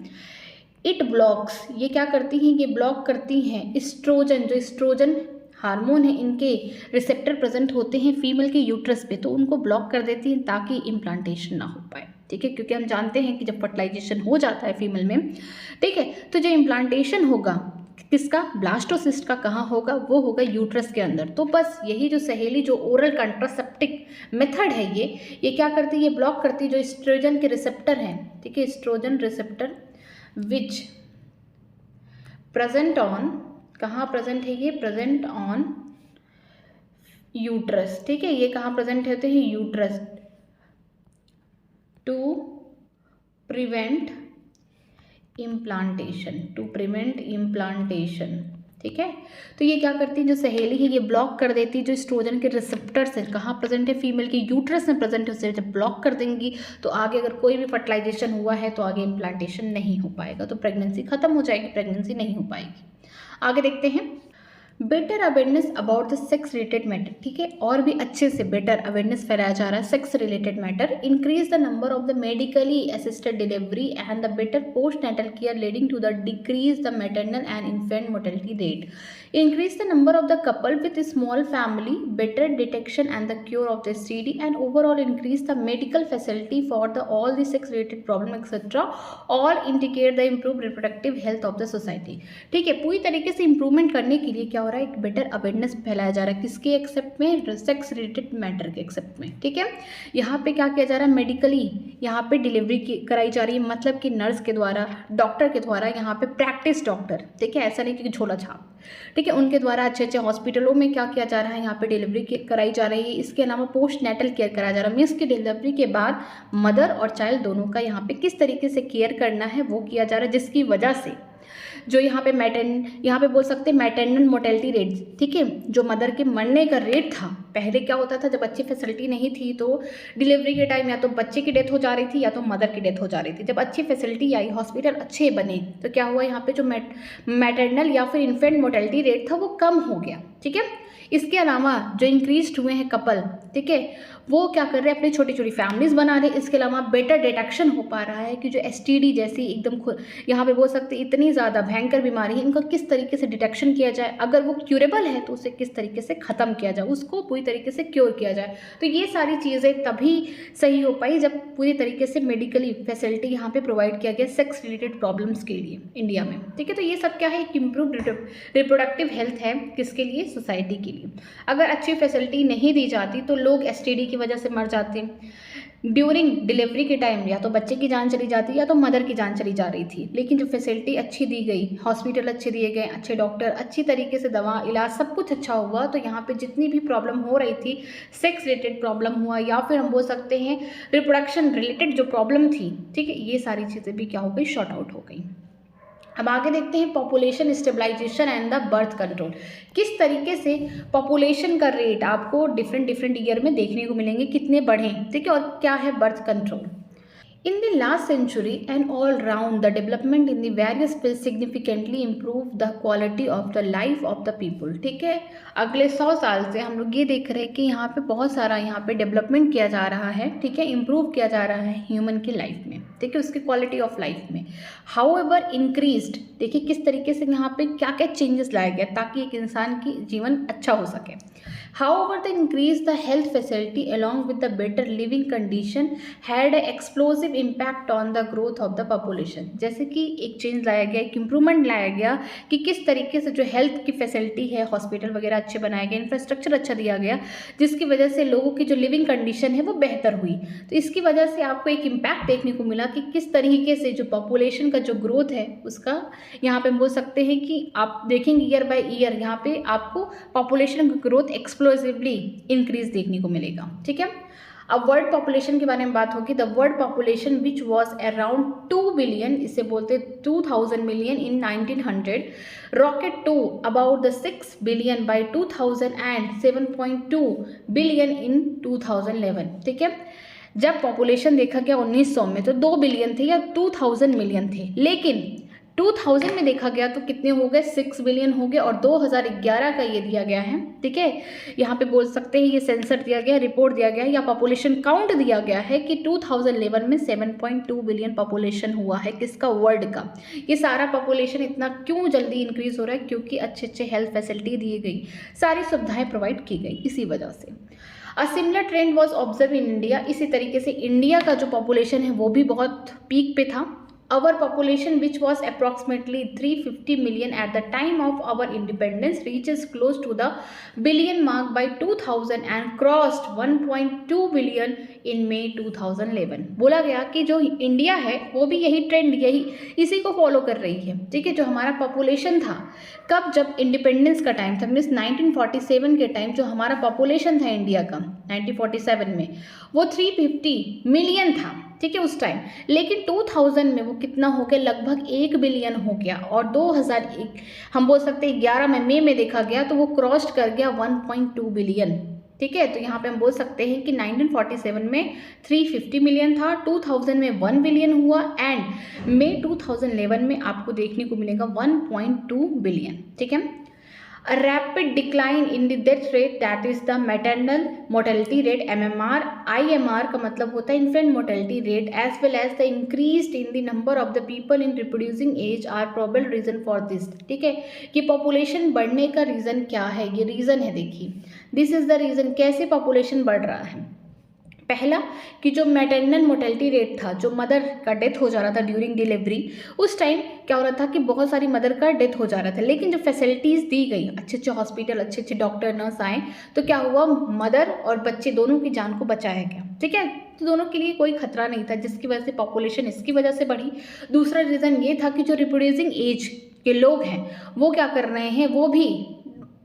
इट ब्लॉक्स, ये क्या करती हैं, ये ब्लॉक करती हैं एस्ट्रोजन, जो एस्ट्रोजन हार्मोन है, इनके रिसेप्टर प्रेजेंट होते हैं फीमेल के यूट्रस पे, तो उनको ब्लॉक कर देती हैं ताकि इम्प्लांटेशन ना हो पाए। ठीक है, क्योंकि हम जानते हैं कि जब फर्टिलाइजेशन हो जाता है फीमेल में, ठीक है, तो जो इम्प्लांटेशन होगा किसका, ब्लास्टोसिस्ट का, कहाँ होगा, वो होगा यूट्रस के अंदर। तो बस यही जो सहेली जो ओरल कंट्रासेप्टिक मेथड है ये क्या करती है, ये ब्लॉक करती है जो एस्ट्रोजन के रिसेप्टर हैं, ठीक है, oestrogen receptor which present on, कहाँ प्रेजेंट है ये, प्रेजेंट ऑन यूट्रस। ठीक है, ये कहाँ प्रेजेंट होते हैं, uterus, to prevent implantation, to prevent implantation. ठीक है, तो ये क्या करती है जो सहेली है, ये ब्लॉक कर देती है जो एस्ट्रोजन के रिसेप्टर्स हैं, कहाँ प्रेजेंट है, फीमेल के यूट्रस में प्रेजेंट है, उसे जब ब्लॉक कर देंगी तो आगे अगर कोई भी फर्टिलाइजेशन हुआ है तो आगे इम्प्लांटेशन नहीं हो पाएगा, तो प्रेगनेंसी खत्म हो जाएगी, प्रेगनेंसी नहीं हो पाएगी। आगे देखते हैं, better awareness about the sex related matter. ठीक है, और भी अच्छे से बेटर अवेयरनेस फैलाया जा रहा है sex related matter. Increase the number of the medically assisted delivery and the better post natal care leading to the decrease the maternal and infant mortality rate. Increase the number of the couple with small family, better detection and the cure of the STD and overall increase the medical facility for the all the sex related problem etcetera, all indicate the improve reproductive health of the society. ठीक है, पूरी तरीके से improvement करने के लिए क्या हो रहा है, एक बेटर अवेयरनेस फैलाया जा रहा है, किसके एक्सेप्ट में, सेक्स रिलेटेड मैटर के एक्सेप्ट में। ठीक है, यहाँ पे क्या किया जा रहा है, मेडिकली यहाँ पे डिलीवरी कराई जा रही है, मतलब कि नर्स के द्वारा, डॉक्टर के द्वारा, यहाँ पे प्रैक्टिस डॉक्टर, ठीक है, ऐसा नहीं कि झोला छाप, ठीक है, उनके द्वारा अच्छे अच्छे हॉस्पिटलों में क्या किया जा रहा है, यहाँ पे डिलीवरी कराई जा रही है। इसके अलावा पोस्ट नेटल केयर कराया जा रहा है, मीन्स की डिलीवरी के बाद मदर और चाइल्ड दोनों का यहाँ पे किस तरीके से केयर करना है वो किया जा रहा है, जिसकी वजह से जो यहाँ पे यहाँ पे बोल सकते हैं मैटरनल मोर्टेलिटी रेट, ठीक है, जो मदर के मरने का रेट था, पहले क्या होता था जब अच्छी फैसिलिटी नहीं थी तो डिलीवरी के टाइम या तो बच्चे की डेथ हो जा रही थी या तो मदर की डेथ हो जा रही थी। जब अच्छी फैसिलिटी आई, हॉस्पिटल अच्छे बने, तो क्या हुआ, यहाँ पे जो मैटरनल या फिर इन्फेंट मोर्टेलिटी रेट था वो कम हो गया। ठीक है, इसके अलावा जो इंक्रीज हुए हैं कपल, ठीक है, वो क्या कर रहे हैं, अपनी छोटी छोटी फैमिलीज बना रहे हैं। इसके अलावा बेटर डिटेक्शन हो पा रहा है कि जो STD जैसी एकदम यहाँ पे बोल सकते इतनी ज़्यादा भयंकर बीमारी है, इनका किस तरीके से डिटेक्शन किया जाए, अगर वो क्यूरेबल है तो उसे किस तरीके से ख़त्म किया जाए, उसको पूरी तरीके से क्योर किया जाए। तो ये सारी चीज़ें तभी सही हो पाई जब पूरी तरीके से मेडिकली फैसिलिटी यहाँ पे प्रोवाइड किया गया सेक्स रिलेटेड प्रॉब्लम्स के लिए इंडिया में, ठीक है। तो ये सब क्या है, एक इम्प्रूव रिप्रोडक्टिव हेल्थ है, किसके लिए, सोसाइटी के लिए। अगर अच्छी फैसिलिटी नहीं दी जाती तो लोग STD की वजह से मर जाते। ड्यूरिंग डिलीवरी के टाइम या तो बच्चे की जान चली जाती या तो मदर की जान चली जा रही थी। लेकिन जो फैसिलिटी अच्छी दी गई, हॉस्पिटल अच्छे दिए गए, अच्छे डॉक्टर, अच्छी तरीके से दवा इलाज सब कुछ अच्छा हुआ, तो यहाँ पे जितनी भी प्रॉब्लम हो रही थी, सेक्स रिलेटेड प्रॉब्लम हुआ या फिर हम बोल सकते हैं रिप्रोडक्शन रिलेटेड जो प्रॉब्लम थी, ठीक है, ये सारी चीज़ें भी क्या हो गई, शॉर्ट आउट हो गई। अब आगे देखते हैं population stabilisation and the birth control. किस तरीके से पॉपुलेशन का रेट आपको डिफरेंट ईयर में देखने को मिलेंगे, कितने बढ़े, ठीक है, और क्या है birth control. In the last century and all round, the development in the various fields significantly improved the quality of the life of the people, ठीक है। अगले 100 साल से हम लोग ये देख रहे हैं कि यहाँ पे बहुत सारा यहाँ पे डेवलपमेंट किया जा रहा है, ठीक है, इम्प्रूव किया जा रहा है ह्यूमन की लाइफ में, ठीक है, उसकी क्वालिटी ऑफ लाइफ में। हाउएवर इंक्रीज्ड, देखिए किस तरीके से यहाँ पे क्या क्या चेंजेस लाया गया ताकि एक इंसान की जीवन अच्छा हो सके। However, the increase the health facility along with the better living condition had an explosive impact on the growth of the population। जैसे कि एक चेंज लाया गया, एक इम्प्रूवमेंट लाया गया कि किस तरीके से जो हेल्थ की फैसिलिटी है, हॉस्पिटल वगैरह अच्छे बनाए गए, इंफ्रास्ट्रक्चर अच्छा दिया गया, जिसकी वजह से लोगों की जो लिविंग कंडीशन है वो बेहतर हुई। तो इसकी वजह से आपको एक इम्पैक्ट देखने को मिला कि किस तरीके से जो पॉपुलेशन का जो ग्रोथ है उसका यहाँ पे हम बोल सकते हैं कि आप देखेंगे ईयर बाय ईयर यहाँ पे आपको पॉपुलेशन का ग्रोथ एक्सप्लोसिवली इंक्रीज देखने को मिलेगा, ठीक है। अब वर्ल्ड पॉपुलेशन के बारे में बात होगी। The world population which was around 2 billion, इसे बोलते 2000 million in 1900, rocket to about the 6 billion by 2000 and 7.2 billion in 2011, ठीक है। जब पॉपुलेशन देखा गया 1900 में तो 2 बिलियन थे या 2000 मिलियन थे, लेकिन 2000 में देखा गया तो कितने हो गए, 6 बिलियन हो गए, और 2011 का ये दिया गया है, ठीक है। यहाँ पे बोल सकते हैं ये सेंसर दिया गया, रिपोर्ट दिया गया या पॉपुलेशन काउंट दिया गया है कि 2011 में 7.2 बिलियन पॉपुलेशन हुआ है, किसका, वर्ल्ड का। ये सारा पॉपुलेशन इतना क्यों जल्दी इंक्रीज हो रहा है, क्योंकि अच्छे अच्छे हेल्थ फैसिलिटी दी गई, सारी सुविधाएं प्रोवाइड की गई, इसी वजह से। A similar trend was observe in India, इसी तरीके से इंडिया का जो पॉपुलेशन है वो भी बहुत पीक पे था। Our population, which was approximately 350 million at the time of our independence, reaches close to the billion mark by 2000 and crossed 1.2 billion in May 2011। बोला गया कि जो इंडिया है वो भी यही ट्रेंड, यही इसी को फॉलो कर रही है, ठीक है। जो हमारा पॉपुलेशन था कब, जब इंडिपेंडेंस का टाइम था, मीन्स 1947 के टाइम जो हमारा पॉपुलेशन था इंडिया का 1947 में वो 350 मिलियन था, ठीक है, उस टाइम। लेकिन 2000 में वो कितना हो गया, लगभग 1 बिलियन हो गया, और 2001 हम बोल सकते हैं 11 में मई में देखा गया तो वो क्रॉस कर गया 1.2 बिलियन, ठीक है। तो यहाँ पे हम बोल सकते हैं कि 1947 में 350 मिलियन था, 2000 में 1 बिलियन हुआ, एंड मई 2011 में आपको देखने को मिलेगा 1.2 बिलियन, ठीक है। A rapid decline in the death rate, that is the maternal mortality rate MMR, IMR का मतलब होता है infant mortality rate, as well as the increased in the number of the people in reproducing age are probable reason for this, ठीक है। कि population बढ़ने का reason क्या है, ये रीज़न है, देखिए दिस इज़ द रीज़न कैसे population बढ़ रहा है। पहला कि जो मैटरनल मोर्टेलिटी रेट था, जो मदर का डेथ हो जा रहा था ड्यूरिंग डिलीवरी, उस टाइम क्या हो रहा था कि बहुत सारी मदर का डेथ हो जा रहा था। लेकिन जो फैसिलिटीज़ दी गई, अच्छे अच्छे हॉस्पिटल, अच्छे अच्छे डॉक्टर, नर्स आए, तो क्या हुआ, मदर और बच्चे दोनों की जान को बचाया गया, ठीक है। तो दोनों के लिए कोई खतरा नहीं था, जिसकी वजह से पॉपुलेशन इसकी वजह से बढ़ी। दूसरा रीज़न ये था कि जो रिप्रोड्यूसिंग एज के लोग हैं वो क्या कर रहे हैं, वो भी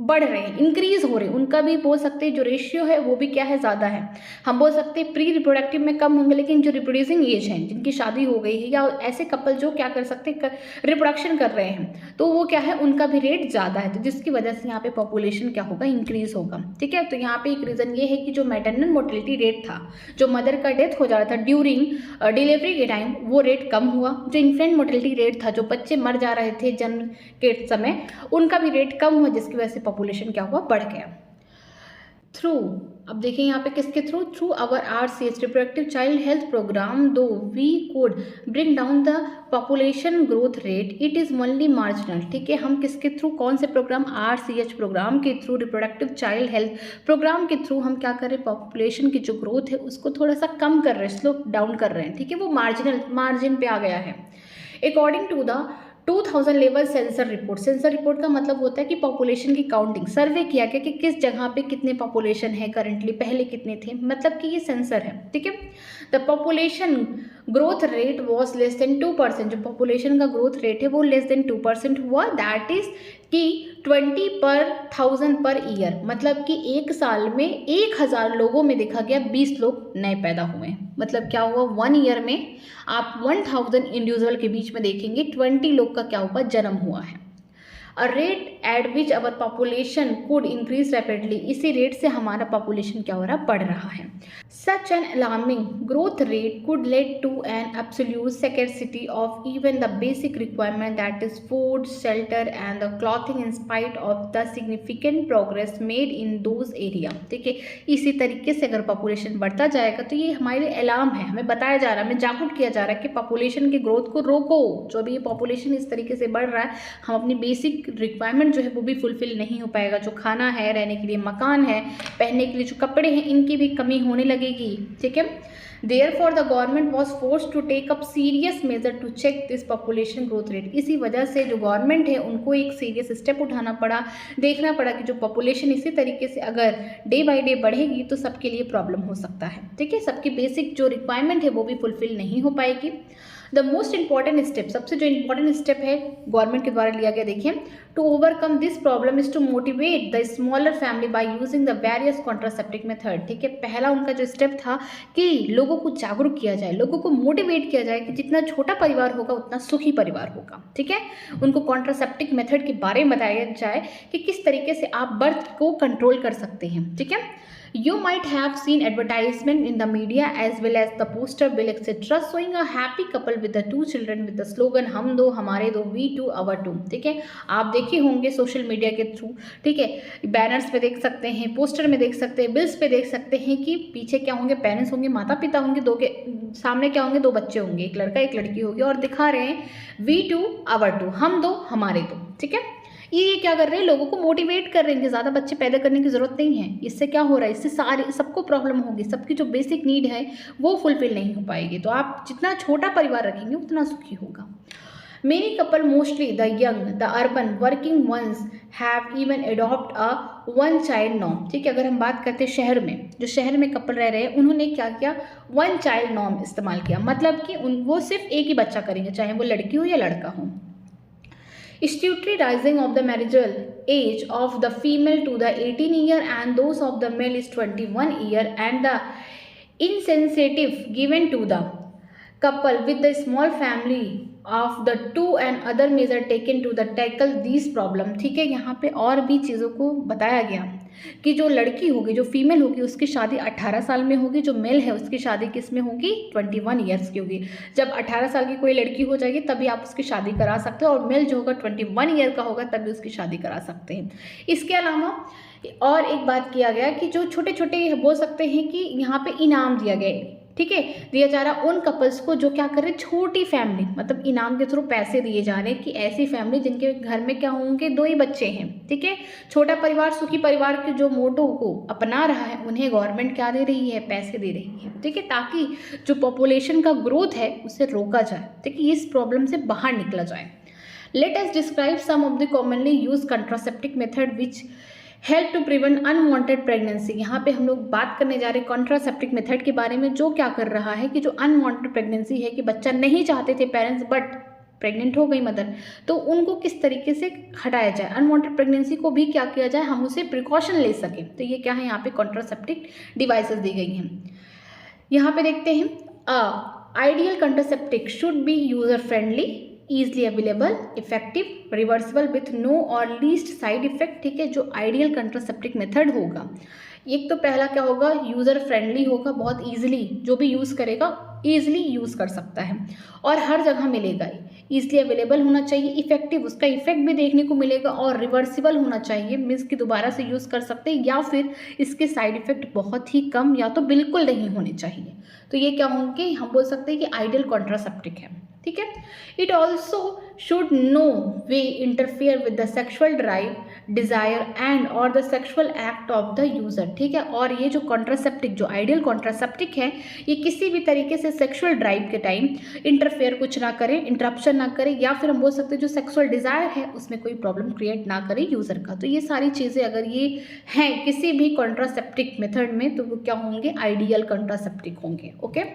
बढ़ रहे हैं, इंक्रीज हो रहे हैं, उनका भी बोल सकते हैं जो रेशियो है वो भी क्या है, ज़्यादा है। हम बोल सकते हैं प्री रिप्रोडक्टिव में कम होंगे, लेकिन जो रिप्रोड्यूसिंग एज है, जिनकी शादी हो गई है, या ऐसे कपल जो क्या कर सकते हैं, रिप्रोडक्शन कर रहे हैं, तो वो क्या है, उनका भी रेट ज़्यादा है, तो जिसकी वजह से यहाँ पे पॉपुलेशन क्या होगा, इंक्रीज होगा, ठीक है। तो यहाँ पे एक रीज़न ये है कि जो मैटरनल मोर्टेलिटी रेट था, जो मदर का डेथ हो जा रहा था ड्यूरिंग डिलीवरी के टाइम, वो रेट कम हुआ। जो इन्फेंट मोर्टेलिटी रेट था, जो बच्चे मर जा रहे थे जन्म के समय, उनका भी रेट कम हुआ, जिसकी वजह से पॉपुलेशन क्या हुआ, बढ़ गया। थ्रू, अब देखिए यहाँ पे किसके through, through our RCH reproductive child health programme though we could bring down the population growth rate it is only marginal. ठीक है, हम किसके थ्रू, कौन से प्रोग्राम, RCH प्रोग्राम के through, reproductive child health programme के थ्रू हम क्या कर रहे हैं, पॉपुलेशन की जो ग्रोथ है उसको थोड़ा सा कम कर रहे हैं, स्लो डाउन कर रहे हैं। ठीक है, वो मार्जिनल मार्जिन पे आ गया है। According to the 2000 level census report, census report का मतलब होता है कि पॉपुलेशन की काउंटिंग, सर्वे किया गया कि किस जगह पे कितने पॉपुलेशन है करंटली, पहले कितने थे, मतलब कि ये सेंसर है। ठीक है, the population growth rate was less than 2%, जो पॉपुलेशन का ग्रोथ रेट है वो लेस देन 2% हुआ, दैट इज कि 20 पर 1000 पर ईयर, मतलब कि एक साल में 1000 लोगों में देखा गया 20 लोग नए पैदा हुए। मतलब क्या हुआ, 1 ईयर में आप 1000 इंडिविजुअल के बीच में देखेंगे 20 लोग का क्या हुआ, जन्म हुआ है। A rate at which our population could increase rapidly, इसी रेट से हमारा पॉपुलेशन क्या हो रहा है, बढ़ रहा है। Such an alarming growth rate could lead to an absolute scarcity of even the basic requirement that is food, shelter and the clothing in spite of the significant progress made in those area. ठीक है, इसी तरीके से अगर population बढ़ता जाएगा तो ये हमारे लिए अलार्म है, हमें बताया जा रहा है, हमें जागरूक किया जा रहा है कि पॉपुलेशन की ग्रोथ को रोको। जो भी ये पॉपुलेशन इस तरीके से बढ़ रहा है, हम अपनी बेसिक रिक्वायरमेंट जो है वो भी फुलफिल नहीं हो पाएगा। जो खाना है, रहने के लिए मकान है, पहनने के लिए जो कपड़े हैं, इनकी भी कमी होने लगेगी। ठीक है, Therefore, the government was forced to take up serious measure to check this population growth rate। इसी वजह से जो गवर्नमेंट है उनको एक सीरियस स्टेप उठाना पड़ा, देखना पड़ा कि जो पॉपुलेशन इसी तरीके से अगर डे बाय डे बढ़ेगी तो सबके लिए प्रॉब्लम हो सकता है। ठीक है, सबकी बेसिक जो रिक्वायरमेंट है वो भी फुलफिल नहीं हो पाएगी। द मोस्ट इंपॉर्टेंट स्टेप, सबसे जो इंपॉर्टेंट स्टेप है गवर्नमेंट के द्वारा लिया गया, देखिए, to overcome this problem is to motivate the smaller family by using the various contraceptive method. ठीक है, पहला उनका जो स्टेप था कि लोगों को जागरूक किया जाए, लोगों को मोटिवेट किया जाए कि जितना छोटा परिवार होगा उतना सुखी परिवार होगा। ठीक है, उनको कॉन्ट्रासेप्टिव मेथड के बारे में बताया जाए कि किस तरीके से आप बर्थ को कंट्रोल कर सकते हैं। ठीक है, You might have seen advertisement in the media as well as the poster bill etc. showing a happy couple with the 2 children with the slogan हम दो हमारे दो, we two our two। ठीक है, आप देखे होंगे सोशल मीडिया के थ्रू। ठीक है, बैनर्स पे देख सकते हैं, पोस्टर में देख सकते हैं, बिल्स पे देख सकते हैं कि पीछे क्या होंगे, पेरेंट्स होंगे, माता पिता होंगे, दो के सामने क्या होंगे, 2 बच्चे होंगे, एक लड़का एक लड़की होगी, और दिखा रहे हैं we two our two, हम दो हमारे दो। ठीक है, ये क्या कर रहे हैं, लोगों को मोटिवेट कर रहे हैं कि ज़्यादा बच्चे पैदा करने की ज़रूरत नहीं है। इससे क्या हो रहा है, इससे सारे सबको प्रॉब्लम होगी, सबकी जो बेसिक नीड है वो फुलफिल नहीं हो पाएगी। तो आप जितना छोटा परिवार रखेंगे उतना सुखी होगा। Many couple mostly the young the urban working once have even adopt a 1 child norm. ठीक है, अगर हम बात करते हैं शहर में, जो शहर में कपल रह रहे हैं उन्होंने क्या किया, 1 चाइल्ड नॉर्म इस्तेमाल किया, मतलब कि वो सिर्फ एक ही बच्चा करेंगे, चाहे वो लड़की हो या लड़का हो। Statutory rising of the marital age of the female to the 18 year and those of the male is 21 year and the incentive given to the couple with the small family of the 2 and other measure taken to the tackle these problem। ठीक है, यहाँ पे और भी चीज़ों को बताया गया कि जो लड़की होगी, जो फीमेल होगी, उसकी शादी 18 साल में होगी, जो मेल है उसकी शादी किस में होगी, 21 ईयर्स की होगी। जब 18 साल की कोई लड़की हो जाएगी तभी आप उसकी शादी करा सकते हो, और मेल जो होगा 21 ईयर का होगा तभी उसकी शादी करा सकते हैं। इसके अलावा और एक बात किया गया कि जो छोटे छोटे बोल सकते हैं कि यहाँ पे इनाम दिया गया, ठीक है, दिया जा रहा उन कपल्स को जो क्या कर रहे हैं, छोटी फैमिली, मतलब इनाम के थ्रू पैसे दिए जा रहे हैं कि ऐसी फैमिली जिनके घर में क्या होंगे, 2 ही बच्चे हैं। ठीक है, छोटा परिवार सुखी परिवार के जो मोटो को अपना रहा है उन्हें गवर्नमेंट क्या दे रही है, पैसे दे रही है। ठीक है, ताकि जो पॉपुलेशन का ग्रोथ है उसे रोका जाए, ठीक है, इस प्रॉब्लम से बाहर निकला जाए। Let us describe some of the commonly use contraceptive method which help to prevent unwanted pregnancy. यहाँ पे हम लोग बात करने जा रहे हैं कॉन्ट्रासेप्टिव मेथड के बारे में, जो क्या कर रहा है कि जो अनवांटेड प्रेगनेंसी है, कि बच्चा नहीं चाहते थे पेरेंट्स बट प्रेग्नेंट हो गई मदर, तो उनको किस तरीके से हटाया जाए, अनवांटेड प्रेगनेंसी को भी क्या किया जाए, हम उसे प्रिकॉशन ले सकें। तो ये क्या है, यहाँ पे कॉन्ट्रासेप्टिव डिवाइसेस दी गई हैं। यहाँ पे देखते हैं, ideal contraceptive should be user friendly, easily available, effective, reversible with no or least side effect. ठीक है, जो आइडियल कंट्रासेप्टिव मेथड होगा एक तो पहला क्या होगा, यूज़र फ्रेंडली होगा, बहुत ईजिली जो भी यूज़ करेगा ईजिली यूज़ कर सकता है और हर जगह मिलेगा, ईजिली अवेलेबल होना चाहिए, इफेक्टिव, उसका इफेक्ट भी देखने को मिलेगा और रिवर्सिबल होना चाहिए, मीन्स कि दोबारा से यूज़ कर सकते हैं या फिर इसके साइड इफेक्ट बहुत ही कम या तो बिल्कुल नहीं होने चाहिए। तो ये क्या होंगे, हम बोल सकते हैं कि आइडियल कॉन्ट्रासेप्टिक है, ठीक है। It also should no way interfere with the sexual drive, desire and और the sexual act of the user, ठीक है। और ये जो कॉन्ट्रासेप्टिक, जो आइडियल कॉन्ट्रासेप्टिक है, ये किसी भी तरीके से सेक्शुअल ड्राइव के टाइम इंटरफेयर कुछ ना करे, इंटरप्शन ना करे, या फिर हम बोल सकते हैं जो सेक्सुअल डिज़ायर है उसमें कोई प्रॉब्लम क्रिएट ना करे यूज़र का। तो ये सारी चीज़ें अगर ये हैं किसी भी कॉन्ट्रासेप्टिक मेथड में तो वो क्या होंगे, आइडियल कॉन्ट्रासेप्टिक होंगे, okay.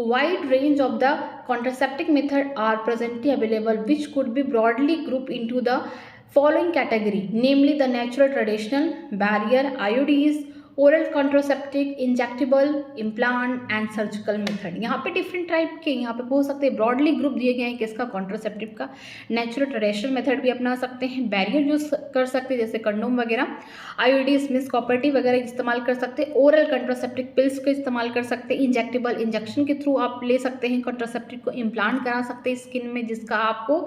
Wide range of the contraceptive method are presently available, which could be broadly grouped into the following category, namely the natural, traditional, barrier, IUDs, oral contraceptive, injectable, implant and surgical method. यहाँ पे different type के यहाँ पे बोल सकते हैं, broadly group दिए गए हैं किसका, कॉन्ट्रासेप्टिव का। नेचुरल ट्रेडिशनल मेथड भी अपना सकते हैं, बैरियर यूज कर सकते हैं जैसे कंडोम वगैरह, आईओडीज मीन्स कॉपर्टी वगैरह इस्तेमाल कर सकते हैं, ओरल कॉन्ट्रासेप्टिव पिल्स का इस्तेमाल कर सकते हैं, इंजेक्टेबल इंजेक्शन के थ्रू आप ले सकते हैं कॉन्ट्रासेप्टिव को, इम्प्लांट करा सकते हैं स्किन में जिसका आपको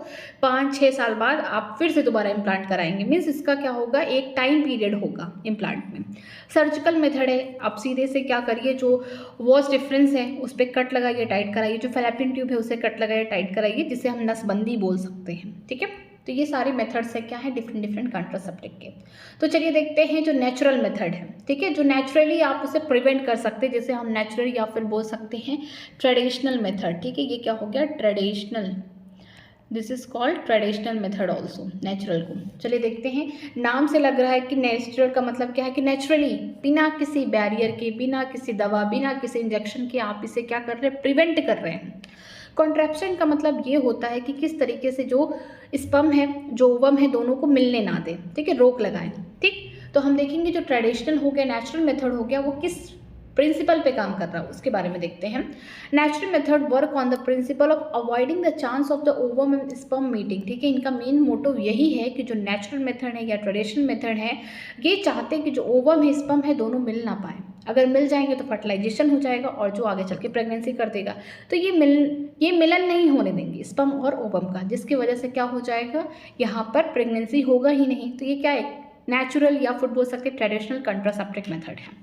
5-6 साल बाद आप फिर से दोबारा इम्प्लांट कराएंगे, मीन्स इसका क्या होगा, एक टाइम पीरियड होगा इम्प्लांट में। सर्जिकल मेथड है, आप सीधे से क्या करिए, जो वॉस डिफरेंस है उस पर कट लगाइए, टाइट कराइए, जो फैलोपियन ट्यूब है उसे कट लगाइए, टाइट कराइए, जिसे हम नसबंदी बोल सकते हैं, ठीक है। तो ये सारे मेथड्स है क्या है, डिफरेंट कॉन्ट्रासेप्टिव के। तो चलिए देखते हैं जो नेचुरल मेथड है, ठीक है, जो नेचुरली आप उसे प्रिवेंट कर सकते हैं, जैसे हम नेचुरल या फिर बोल सकते हैं ट्रेडिशनल मेथड, ठीक है। ये क्या हो गया, traditional, this is called traditional method also, natural को। चलिए देखते हैं, नाम से लग रहा है कि नेचुरल का मतलब क्या है कि नेचुरली, बिना किसी बैरियर के, बिना किसी दवा, बिना किसी इंजेक्शन के आप इसे क्या कर रहे हैं, प्रिवेंट कर रहे हैं। कॉन्ट्रैप्शन का मतलब ये होता है कि किस तरीके से जो स्पर्म है, जो ओवम है, दोनों को मिलने ना दें, ठीक है, रोक लगाएं, ठीक। तो हम देखेंगे जो ट्रेडिशनल हो गया, नेचुरल मेथड हो गया, वो किस प्रिंसिपल पे काम कर रहा है उसके बारे में देखते हैं। Natural method work on the principle of avoiding the chance of the ovum and sperm meeting, ठीक है। इनका मेन मोटिव यही है कि जो नेचुरल मेथड है या ट्रेडिशनल मेथड है, ये चाहते हैं कि जो ओवम है, स्पर्म है, दोनों मिल ना पाए। अगर मिल जाएंगे तो फर्टिलाइजेशन हो जाएगा और जो आगे चल के प्रेगनेंसी कर देगा। तो ये मिलन नहीं होने देंगे स्पर्म और ओवम का, जिसकी वजह से क्या हो जाएगा, यहाँ पर प्रेगनेंसी होगा ही नहीं। तो ये क्या है, नेचुरल या फिर बोल सकते ट्रेडिशनल कॉन्ट्रासेप्टिव मेथड है।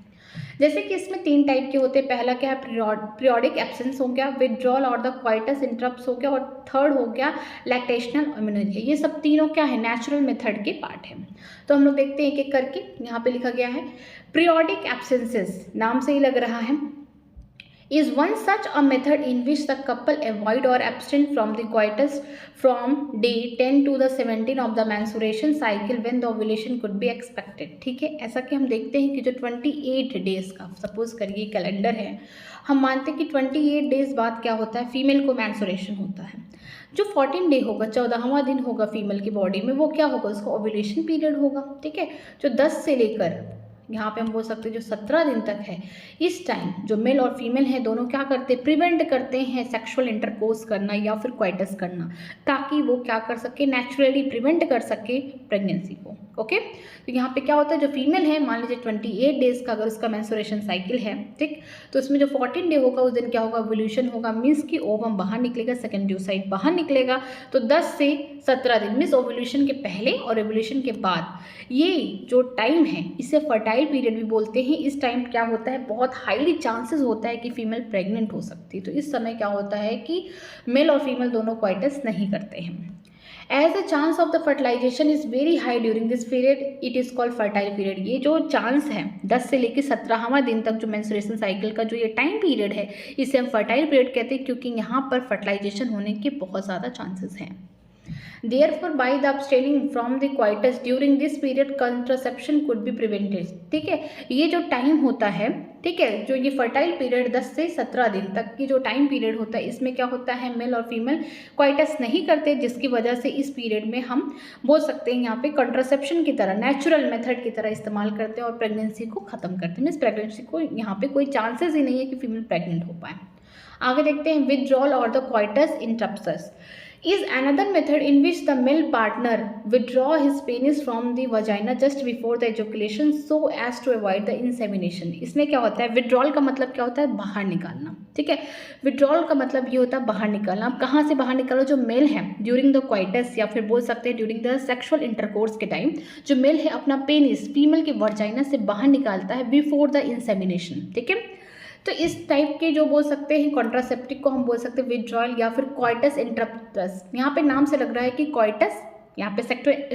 जैसे कि इसमें 3 टाइप के होते हैं, पहला क्या है, पीरियोडिक एब्सेंस हो गया, विथड्रॉल और द क्वाइटस इंटरप्ट्स हो गया, और थर्ड हो गया लैक्टेशनल इम्यूनिटी। ये सब तीनों क्या है, नेचुरल मेथड के पार्ट है। तो हम लोग देखते हैं एक एक करके, यहाँ पे लिखा गया है पीरियोडिक एब्सेंसेस, नाम से ही लग रहा है, is one such a method in which the couple avoid or abstain from the coitus from day 10 to the 17 of the menstruation cycle when the ovulation could be expected, ठीक है। ऐसा कि हम देखते हैं कि जो 28 डेज का, सपोज करिए कैलेंडर है, हम मानते हैं कि 28 डेज बाद क्या होता है, फीमेल को मैंसुरेशन होता है। जो 14 डे होगा, 14वां दिन होगा फीमेल की बॉडी में, वो क्या होगा, उसका ओव्यूलेशन पीरियड होगा, ठीक है। जो 10 से लेकर यहाँ पे हम बोल सकते हैं जो 17 दिन तक है, इस टाइम जो मेल और फीमेल है दोनों क्या करते हैं, प्रिवेंट करते हैं सेक्सुअल इंटरकोर्स करना या फिर क्वाइटस करना, ताकि वो क्या कर सके, नेचुरली प्रिवेंट कर सके प्रेगनेंसी को, ओके। तो यहाँ पे क्या होता है, जो फीमेल है, मान लीजिए 28 डेज का अगर उसका मेंस्ट्रुएशन साइकिल है, ठीक, तो उसमें जो 14 डे होगा उस दिन क्या होगा, ओव्यूलेशन होगा, मीन्स कि ओवम बाहर निकलेगा, सेकेंडरी ओसाइट बाहर निकलेगा। तो 10 से 17 दिन मीन्स ओव्यूलेशन के पहले और ओव्यूलेशन के बाद, ये जो टाइम है इसे फर्टाइल पीरियड भी बोलते हैं। इस टाइम क्या होता है, बहुत हाईली चांसेस होता है कि फीमेल प्रेग्नेंट हो सकती है। तो इस समय क्या होता है कि मेल और फीमेल दोनों क्वाइटस नहीं करते हैं। As the chance of the fertilisation is very high during this period, it is called fertile period. ये जो चांस है 10 से लेकर 17वां दिन तक जो मेंस्ट्रुएशन साइकिल का जो ये टाइम पीरियड है, इसे हम फर्टाइल पीरियड कहते हैं, क्योंकि यहाँ पर फर्टिलाइजेशन होने के बहुत ज़्यादा चांसेस हैं। Therefore, by the abstaining from the coitus during this period, contraception could be prevented, ठीक है। ये जो टाइम होता है, ठीक है, जो ये फर्टाइल पीरियड 10 से 17 दिन तक की जो टाइम पीरियड होता है, इसमें क्या होता है, मेल और फीमेल क्वाइटस नहीं करते, जिसकी वजह से इस पीरियड में हम बोल सकते हैं यहाँ पे कॉन्ट्रासेप्शन की तरह, नेचुरल मेथड की तरह इस्तेमाल करते हैं और प्रेगनेंसी को ख़त्म करते हैं। मीन्स प्रेगनेंसी को यहाँ पे कोई चांसेस ही नहीं है कि फीमेल प्रेग्नेंट हो पाए। आगे देखते हैं विथड्रॉल और the coitus interruptions. is another method in which the male partner withdraw his penis from the vagina just before the ejaculation so as to avoid the insemination। इसमें क्या होता है, विड्रॉल का मतलब क्या होता है, बाहर निकालना। ठीक है, विड्रॉल का मतलब ये होता है बाहर निकालना। आप कहाँ से बाहर निकालो, जो मेल है ड्यूरिंग द क्वाइटस या फिर बोल सकते हैं ड्यूरिंग द सेक्सुअल इंटरकोर्स के टाइम जो मेल है अपना पेनिस फीमेल के वर्जाइना से बाहर निकालता है बिफोर द इंसेमिनेशन। ठीक है, तो इस टाइप के जो बोल सकते हैं कॉन्ट्रासेप्टिव को हम बोल सकते हैं विड्रॉयल या फिर कॉइटस इंटरप्टस। यहाँ पे नाम से लग रहा है कि कॉइटस, यहाँ पे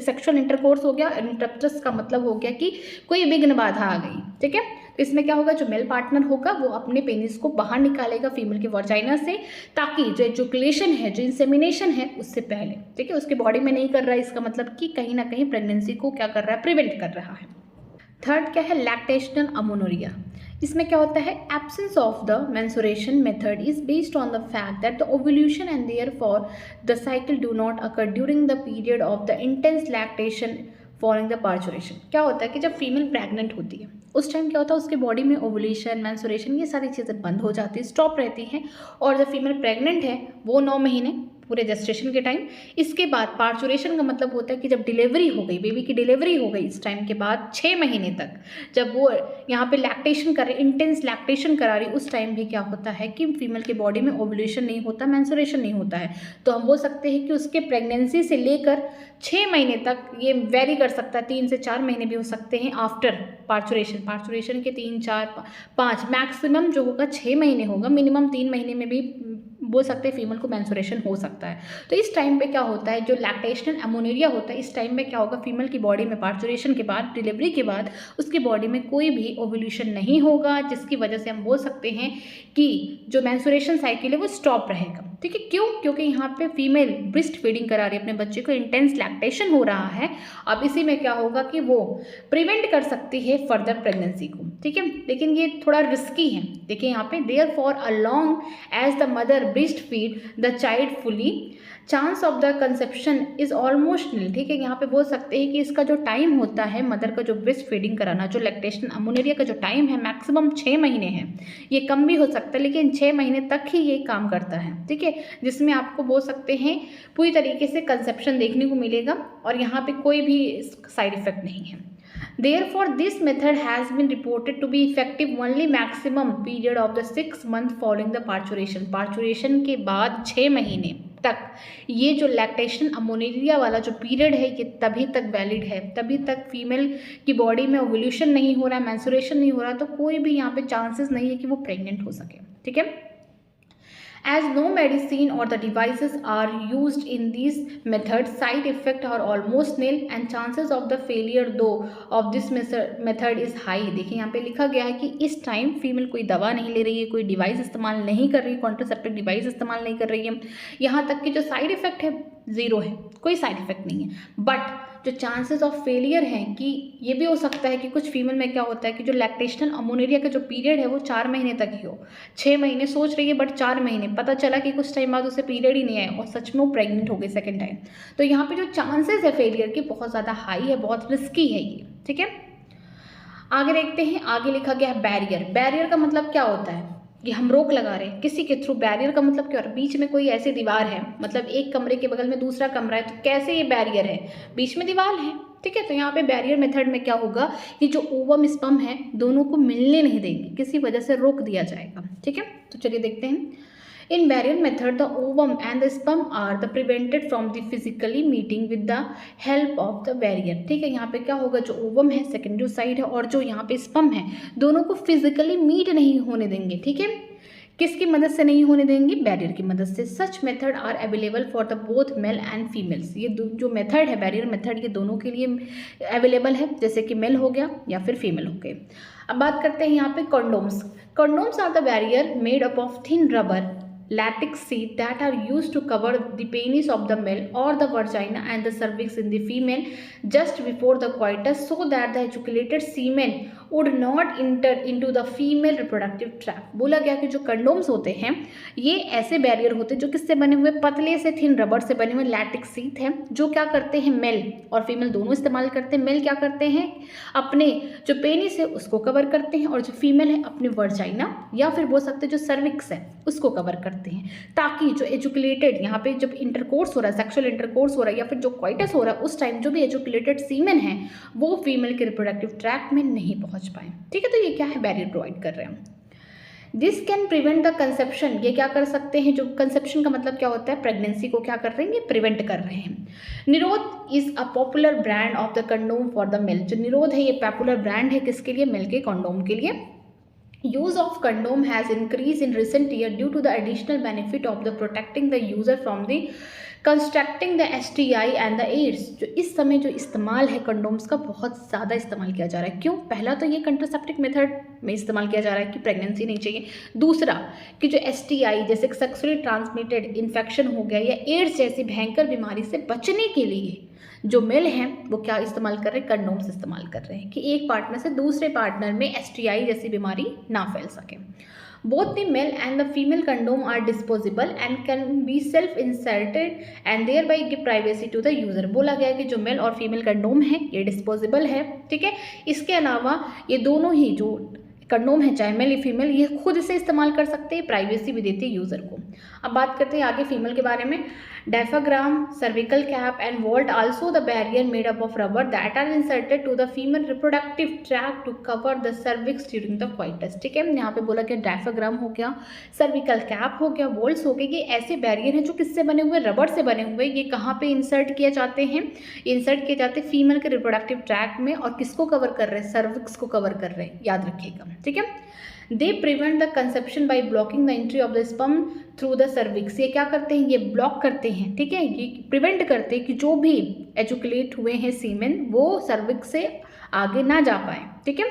सेक्सुअल इंटरकोर्स हो गया, इंटरप्टस का मतलब हो गया कि कोई विघ्न बाधा आ गई। ठीक है, तो इसमें क्या होगा, जो मेल पार्टनर होगा वो अपने पेनिस को बाहर निकालेगा फीमेल के वर्जाइना से, ताकि जो एजुकुलेशन है, जो इंसेमिनेशन है उससे पहले, ठीक है, उसके बॉडी में नहीं कर रहा है। इसका मतलब कि कहीं ना कहीं प्रेगनेंसी को क्या कर रहा है, प्रिवेंट कर रहा है। थर्ड क्या है, लैक्टेशनल अमोनोरिया। इसमें क्या होता है, absence of the mensuration method is based on the fact that the ovulation and therefore the cycle do not occur during the period of the intense lactation following the parturition. क्या होता है कि जब female pregnant होती है उस time क्या होता है, उसके बॉडी में ओवुलेशन, मेंसुरेशन, ये सारी चीज़ें बंद हो जाती है, स्टॉप रहती हैं। और जब फीमेल प्रेग्नेंट है वो 9 महीने पूरे जेस्टेशन के टाइम, इसके बाद पार्चुरेशन का मतलब होता है कि जब डिलीवरी हो गई, बेबी की डिलीवरी हो गई, इस टाइम के बाद 6 महीने तक जब वो यहाँ पे लैक्टेशन कर रही, इंटेंस लैक्टेशन करा रही, उस टाइम भी क्या होता है कि फीमेल के बॉडी में ओवुलेशन नहीं होता, मेंसुरेशन नहीं होता है। तो हम बोल सकते हैं कि उसके प्रेगनेंसी से लेकर 6 महीने तक ये वेरी कर सकता है, 3 से 4 महीने भी हो सकते हैं आफ्टर पार्चुरेशन के 3, 4, 5 मैक्सिमम जो होगा 6 महीने होगा, मिनिमम 3 महीने में भी बोल सकते हैं फीमेल को मेंसुरेशन हो सकता है। तो इस टाइम पे क्या होता है, जो लैक्टेशनल अमोनेरिया होता है, इस टाइम में क्या होगा, फीमेल की बॉडी में पार्चुरेशन के बाद, डिलीवरी के बाद उसकी बॉडी में कोई भी ओव्यूलेशन नहीं होगा, जिसकी वजह से हम बोल सकते हैं कि जो मेंसुरेशन साइकिल है वो स्टॉप रहेगा। ठीक है, क्यों, क्योंकि यहाँ पे फीमेल ब्रेस्ट फीडिंग करा रही है अपने बच्चे को, इंटेंस लैक्टेशन हो रहा है। अब इसी में क्या होगा कि वो प्रिवेंट कर सकती है फर्दर प्रेगनेंसी को। ठीक है, लेकिन ये थोड़ा रिस्की है। देखिए यहाँ पे therefore along as the mother breast feed the child fully chance of the conception is almost nil. ठीक है, यहाँ पे बोल सकते हैं कि इसका जो टाइम होता है मदर का जो ब्रेस्ट फीडिंग कराना, जो लैक्टेशन अमोनेरिया का जो टाइम है मैक्सिमम 6 महीने है, ये कम भी हो सकता है लेकिन 6 महीने तक ही ये काम करता है। ठीक है, जिसमें आपको बोल सकते हैं पूरी तरीके से कंसेप्शन देखने को मिलेगा और यहाँ पे कोई भी साइड इफेक्ट नहीं है। Therefore, this method has been reported to be effective only maximum period of the 6 months following the parturition। Parturition के बाद 6 महीने तक ये जो लैक्टेशन अमोनेरिया वाला जो पीरियड है ये तभी तक वैलिड है, तभी तक फीमेल की बॉडी में ओव्यूलेशन नहीं हो रहा है, मेंसुरेशन नहीं हो रहा, तो कोई भी यहाँ पे चांसेस नहीं है कि वो प्रेग्नेंट हो सके। ठीक है, as no medicine or the devices are used in these methods, side effects are almost nil and chances of the failure though of this method is high। देखिए यहाँ पे लिखा गया है कि इस टाइम फीमेल कोई दवा नहीं ले रही है, कोई डिवाइस इस्तेमाल नहीं कर रही है, कॉन्ट्रासेप्टिव डिवाइस इस्तेमाल नहीं कर रही है, यहाँ तक कि जो साइड इफेक्ट है 0 है, कोई साइड इफेक्ट नहीं है। बट जो चांसेस ऑफ फेलियर हैं कि ये भी हो सकता है कि कुछ फीमेल में क्या होता है कि जो लैक्टेशनल अमोनेरिया का जो पीरियड है वो 4 महीने तक ही हो, 6 महीने सोच रही है बट 4 महीने, पता चला कि कुछ टाइम बाद उसे पीरियड ही नहीं आया और सच में वो प्रेग्नेंट हो गई सेकेंड टाइम। तो यहाँ पे जो चांसेस है फेलियर की बहुत ज़्यादा हाई है, बहुत रिस्की है ये। ठीक है, आगे देखते हैं, आगे लिखा गया है बैरियर। बैरियर का मतलब क्या होता है कि हम रोक लगा रहे हैं किसी के थ्रू। बैरियर का मतलब क्या है, बीच में कोई ऐसी दीवार है, मतलब एक कमरे के बगल में दूसरा कमरा है, तो कैसे ये बैरियर है, बीच में दीवार है। ठीक है, तो यहाँ पे बैरियर मेथड में क्या होगा कि जो ओवम स्पर्म है दोनों को मिलने नहीं देंगे, किसी वजह से रोक दिया जाएगा। ठीक है, तो चलिए देखते हैं। In barrier method, the ovum and the sperm are the prevented from the physically meeting with the help of the barrier। ठीक है, यहाँ पे क्या होगा, जो ओवम है सेकेंडरी साइड है और जो यहाँ पे स्पर्म है दोनों को फिजिकली मीट नहीं होने देंगे। ठीक है, किसकी मदद से नहीं होने देंगे, बैरियर की मदद से। Such method are available for the both male and females. ये जो मेथड है बैरियर मेथड, ये दोनों के लिए अवेलेबल है, जैसे कि मेल हो गया या फिर फीमेल हो गए। अब बात करते हैं यहाँ पे condoms. Condoms are the barrier made up of thin rubber latex sheath that are used to cover the penis of the male or the vagina and the cervix in the female just before the coitus so that the ejaculated semen would not inter into the female reproductive tract. बोला गया कि जो condoms होते हैं ये ऐसे barrier होते हैं जो किससे बने हुए, पतले से थिन रबर से बने हुए लैटिक्स शीट हैं, जो क्या करते हैं, मेल और फीमेल दोनों इस्तेमाल करते हैं। मेल क्या करते हैं, अपने जो पेनिस है उसको कवर करते हैं, और जो फीमेल है अपने वर्जाइना या फिर बोल सकते हैं जो सर्विक्स है उसको कवर करते हैं, ताकि जो एजुकुलेटेड यहाँ पे जब इंटरकोर्स हो रहा है, सेक्सुअल इंटरकोर्स हो रहा है या फिर जो क्वाइटस हो रहा है उस टाइम जो भी एजुकुलेटेड सीमेन है वो फीमेल के रिप्रोडक्टिव ट्रैक्ट में नहीं पहुंच पाए। ठीक है, तो ये क्या है, बैरियर प्रोवाइड कर रहे हैं। This can prevent the conception, ये क्या कर सकते हैं, जो कंसेप्शन का मतलब क्या होता है, प्रेगनेंसी को क्या कर रहे हैं, ये प्रिवेंट कर रहे हैं। Nirodh is a popular brand of the condom for the male, जो निरोध है ये पॉपुलर ब्रांड है किसके लिए, मेल के कंडोम के लिए। Use of condom has increased in recent year due to the additional benefit of the protecting the user from the constructing the STI and the AIDS। जो इस समय जो इस्तेमाल है कंडोम्स का बहुत ज़्यादा इस्तेमाल किया जा रहा है। क्यों, पहला तो ये कंट्रासेप्टिव मेथड में इस्तेमाल किया जा रहा है कि प्रेगनेंसी नहीं चाहिए, दूसरा कि जो STI जैसे सेक्सुअली ट्रांसमिटेड इन्फेक्शन हो गया या एड्स जैसी भयंकर बीमारी से बचने के लिए जो मेल हैं वो क्या इस्तेमाल कर रहे हैं, कंडोम्स इस्तेमाल कर रहे हैं कि एक पार्टनर से दूसरे पार्टनर में STI जैसी बीमारी ना फैल सके। Both the male and the female condom are disposable and can be self inserted and thereby give privacy to the user. बोला गया है कि जो मेल और फीमेल कंडोम है ये डिस्पोजेबल है, ठीक है। इसके अलावा ये दोनों ही जो कंडोम है चाहे मेल या फीमेल ये खुद से इस्तेमाल कर सकते हैं, प्राइवेसी भी देती है यूज़र को। अब बात करते हैं आगे फीमेल के बारे में। Diaphragm, cervical cap and vault also the barrier made up of rubber that are inserted to the female reproductive tract to cover the cervix during the coitus. ठीक है, यहाँ पे बोला गया डायफ्राग्राम हो गया, सर्विकल कैप हो गया, वॉल्ट्स हो गए, ये ऐसे बैरियर हैं जो किससे बने हुए, रबर से बने हुए। ये कहाँ पे इंसर्ट किए जाते हैं, इंसर्ट किए जाते हैं फीमेल के रिप्रोडक्टिव ट्रैक्ट में, और किसको कवर कर रहे हैं, सर्विक्स को कवर कर रहे हैं, याद रखिएगा। ठीक है, they prevent the conception by blocking the entry of the sperm through the cervix. ये क्या करते हैं, ये ब्लॉक करते हैं, ठीक है, ये प्रिवेंट करते हैं कि जो भी एजुकुलेट हुए हैं सीमेन वो सर्विक्स से आगे ना जा पाए। ठीक है,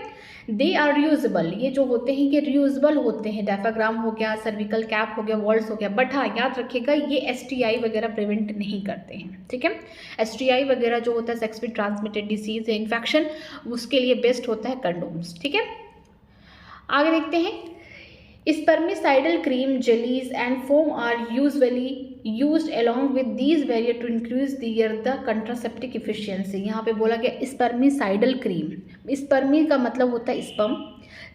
दे आर रियूजेबल, ये जो होते हैं ये रियूजेबल होते हैं, डायफ्राग्राम हो गया, सर्विकल कैप हो गया, वॉल्ट्स हो गया, बट हाँ याद रखिएगा ये STI वगैरह प्रिवेंट नहीं करते हैं। ठीक है, STI वगैरह जो होता है सेक्सुअली ट्रांसमिटेड डिसीज या इन्फेक्शन, उसके लिए बेस्ट होता है कंडोम्स। ठीक है, आगे देखते हैं। Spermicidal cream, jellies and foam are usually used along with these barrier to increase the contraceptive efficiency. यहाँ पे बोला गया स्पर्मिसाइडल क्रीम, स्पर्मी का मतलब होता है स्पर्म,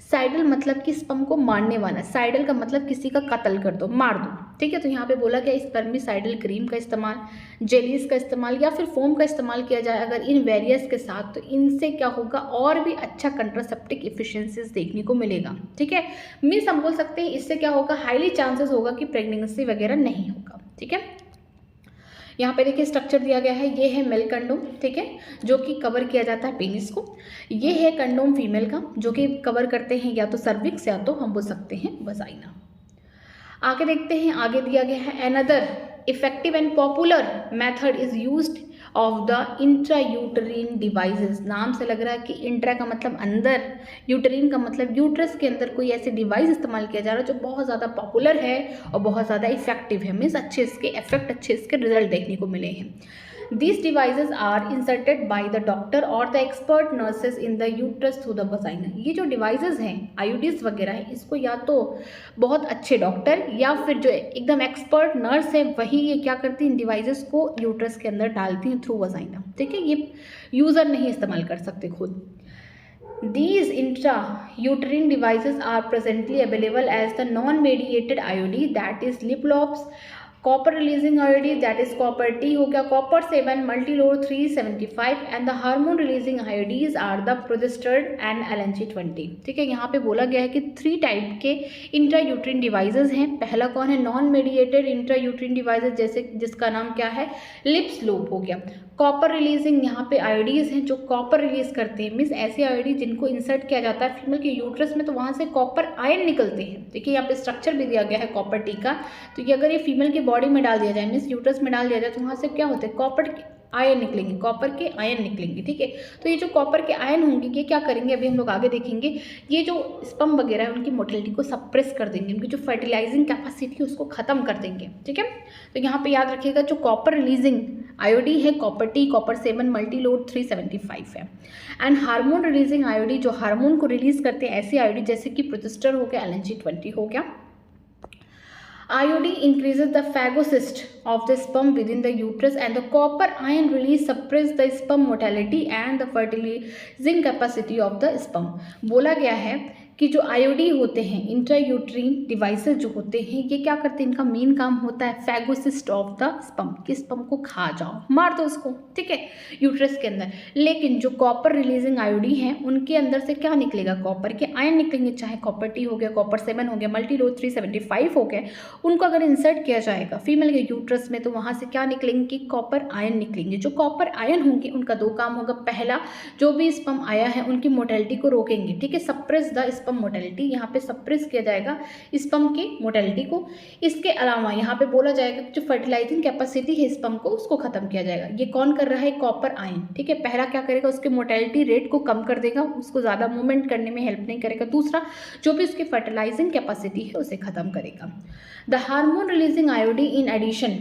साइडल मतलब कि स्पर्म को मारने वाला, साइडल का मतलब किसी का कत्ल कर दो, मार दो। ठीक है, तो यहाँ पे बोला गया स्पर्मिसाइडल क्रीम का इस्तेमाल, जेलीज का इस्तेमाल या फिर फोम का इस्तेमाल किया जाए अगर इन वेरियस के साथ, तो इनसे क्या होगा, और भी अच्छा कंट्रासेप्टिव इफिशियंसीज देखने को मिलेगा। ठीक है, मीन्स हम बोल सकते हैं इससे क्या होगा, हाईली चांसेस होगा कि प्रेगनेंसी वगैरह नहीं होगा। ठीक है, यहाँ पे देखिए स्ट्रक्चर दिया गया है, ये है मेल कंडोम, ठीक है, जो कि कवर किया जाता है पेनिस को। ये है कंडोम फीमेल का जो कि कवर करते हैं या तो सर्विक्स या तो हम बोल सकते हैं वजाइना। आगे देखते हैं, आगे दिया गया है another effective and popular method is used of the intrauterine devices. नाम से लग रहा है कि इंट्रा का मतलब अंदर, यूटरीन का मतलब यूट्रस के अंदर कोई ऐसे डिवाइस इस्तेमाल किया जा रहा है जो बहुत ज़्यादा पॉपुलर है और बहुत ज़्यादा इफेक्टिव है, मीन्स अच्छे इसके इफेक्ट, अच्छे इसके रिजल्ट देखने को मिले हैं। These devices are inserted by the doctor or the expert nurses in the uterus through the vagina। ये जो डिवाइसेस हैं IUDs वगैरह है, इसको या तो बहुत अच्छे डॉक्टर या फिर जो एकदम एक्सपर्ट नर्स है वही ये क्या करती हैं, इन डिवाइसेस को यूट्रस के अंदर डालती हैं थ्रू वजाइना। ठीक है, ये यूज़र नहीं इस्तेमाल कर सकते खुद। These intra-uterine devices are presently available as the non-mediated IUD, that is lip lobes, copper releasing IUD that is copper T हो गया, copper 7, multiload 375 and the hormone releasing IUDs are the progesterone and LNG-20। ठीक है, यहाँ पे बोला गया है कि 3 टाइप के इंट्रायूट्रिन डिवाइसेस हैं। पहला कौन है, नॉन मेडिएटेड इंट्रायूट्रिन डिवाइसेस, जैसे जिसका नाम क्या है, लिप्स लूप हो गया। कॉपर रिलीजिंग यहाँ पे IUDs हैं जो कॉपर रिलीज करते हैं, मीन्स ऐसे IUD जिनको इंसर्ट किया जाता है फीमेल के यूट्रस में तो वहाँ से कॉपर आयन निकलते हैं। देखिए यहाँ पे स्ट्रक्चर भी दिया गया है कॉपर T का, तो ये अगर ये फीमेल की बॉडी में डाल दिया जाए, मीन्स यूट्रस में डाल दिया जाए, तो वहाँ से क्या होता है, कॉपर आयन निकलेंगे, कॉपर के आयन निकलेंगे। ठीक है, तो ये जो कॉपर के आयन होंगे ये क्या करेंगे, अभी हम लोग आगे देखेंगे, ये जो स्पर्म वगैरह है उनकी मोटिलिटी को सप्रेस कर देंगे, उनकी जो फर्टिलाइजिंग कैपेसिटी है उसको खत्म कर देंगे। ठीक है, तो यहाँ पे याद रखिएगा जो कॉपर रिलीजिंग आईओडी है copper T, copper 7, multi load 375 है। एंड हार्मोन रिलीजिंग आईओडी, जो हार्मोन को रिलीज करते हैं ऐसी आईओडी जैसे कि प्रोजेस्टर हो गया, LNG-20 हो गया। IOD increases the phagocyst of the sperm within the uterus and the copper ion release suppress the sperm motility and the fertilizing capacity of the sperm। बोला गया है कि जो आईओडी होते हैं इंट्रायूट्रीन डिवाइसेस जो होते हैं ये क्या करते हैं, इनका मेन काम होता है फैगोसिस्ट ऑफ द स्पर्म, कि स्पर्म को खा जाओ, मार दो उसको, ठीक है, यूट्रस के अंदर। लेकिन जो कॉपर रिलीजिंग आईओडी हैं उनके अंदर से क्या निकलेगा, कॉपर के आयन निकलेंगे, चाहे कॉपर टी हो गया, कॉपर 7 हो गया, मल्टी लोड 375 हो गया। उनको अगर इंसर्ट किया जाएगा फीमेल के यूट्रस में तो वहाँ से क्या निकलेंगे कि कॉपर आयन निकलेंगे। जो कॉपर आयन होंगे उनका दो काम होगा, पहला जो भी स्पर्म आया है उनकी मोटेलिटी को रोकेंगे, ठीक है, सप्रेस द स्पर्म मोटेलिटी, यहाँ पे सप्रेस किया जाएगा स्पर्म की मोटेलिटी को। इसके अलावा यहाँ पे बोला जाएगा कि जो फर्टिलाइजिंग कैपेसिटी है स्पर्म को उसको खत्म किया जाएगा। ये कौन कर रहा है, कॉपर आयन, ठीक है। पहला क्या करेगा, उसके मोटेलिटी रेट को कम कर देगा, उसको ज़्यादा मूवमेंट करने में हेल्प नहीं करेगा। दूसरा जो भी उसकी फर्टिलाइजिंग कैपेसिटी है उसे खत्म करेगा। The hormone releasing IOD in addition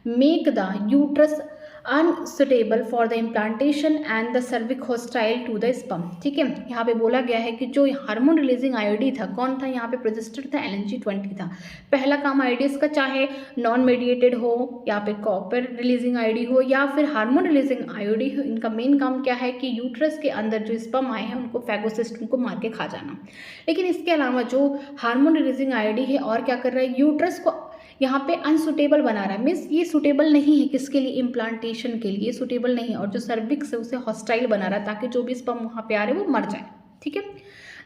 make the uterus unsuitable for the implantation and the cervix hostile to the sperm, ठीक है। यहाँ पे बोला गया है कि जो हार्मोन रिलीजिंग आईओडी था, कौन था यहाँ पे, प्रोजेस्टर था, LNG-20 था। पहला काम आईओडी इसका चाहे नॉन मेडिएटेड हो या फिर कॉपर रिलीजिंग आईओडी हो या फिर हार्मोन रिलीजिंग आईओडी हो, इनका मेन काम क्या है कि यूट्रस के अंदर जो स्पर्म आए हैं उनको फैगोसिस्ट उनको मार के खा जाना। लेकिन इसके अलावा जो हार्मोन रिलीजिंग आईओडी है और क्या कर रहा है, यूट्रस को यहाँ पे अनसुटेबल बना रहा है, मीन्स ये सुटेबल नहीं है किसके लिए, इम्प्लांटेशन के लिए सुटेबल नहीं है। और जो सर्विक्स है उसे हॉस्टाइल बना रहा है ताकि जो भी स्पर्म वहाँ पे आ रहे हैं वो मर जाए, ठीक है।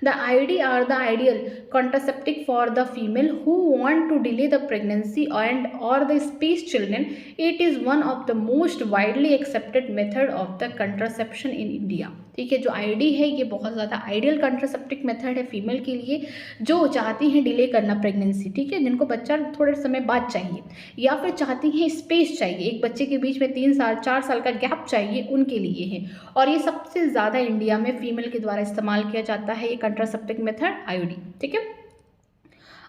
The IUD are the ideal contraceptive for the female who want to delay the pregnancy and or the space children. It is one of the most widely accepted method of the contraception in India. ठीक है, जो IUD है ये बहुत ज़्यादा ideal contraceptive method है female के लिए जो चाहती हैं डिले करना प्रेगनेंसी, ठीक है, जिनको बच्चा थोड़े समय बाद चाहिए या फिर चाहती हैं स्पेस चाहिए, एक बच्चे के बीच में 3 साल 4 साल का गैप चाहिए, उनके लिए है। और ये सबसे ज़्यादा इंडिया में फीमेल के द्वारा इस्तेमाल किया जाता है ये कंट्रासेप्टिव मेथड IUD, ठीक है।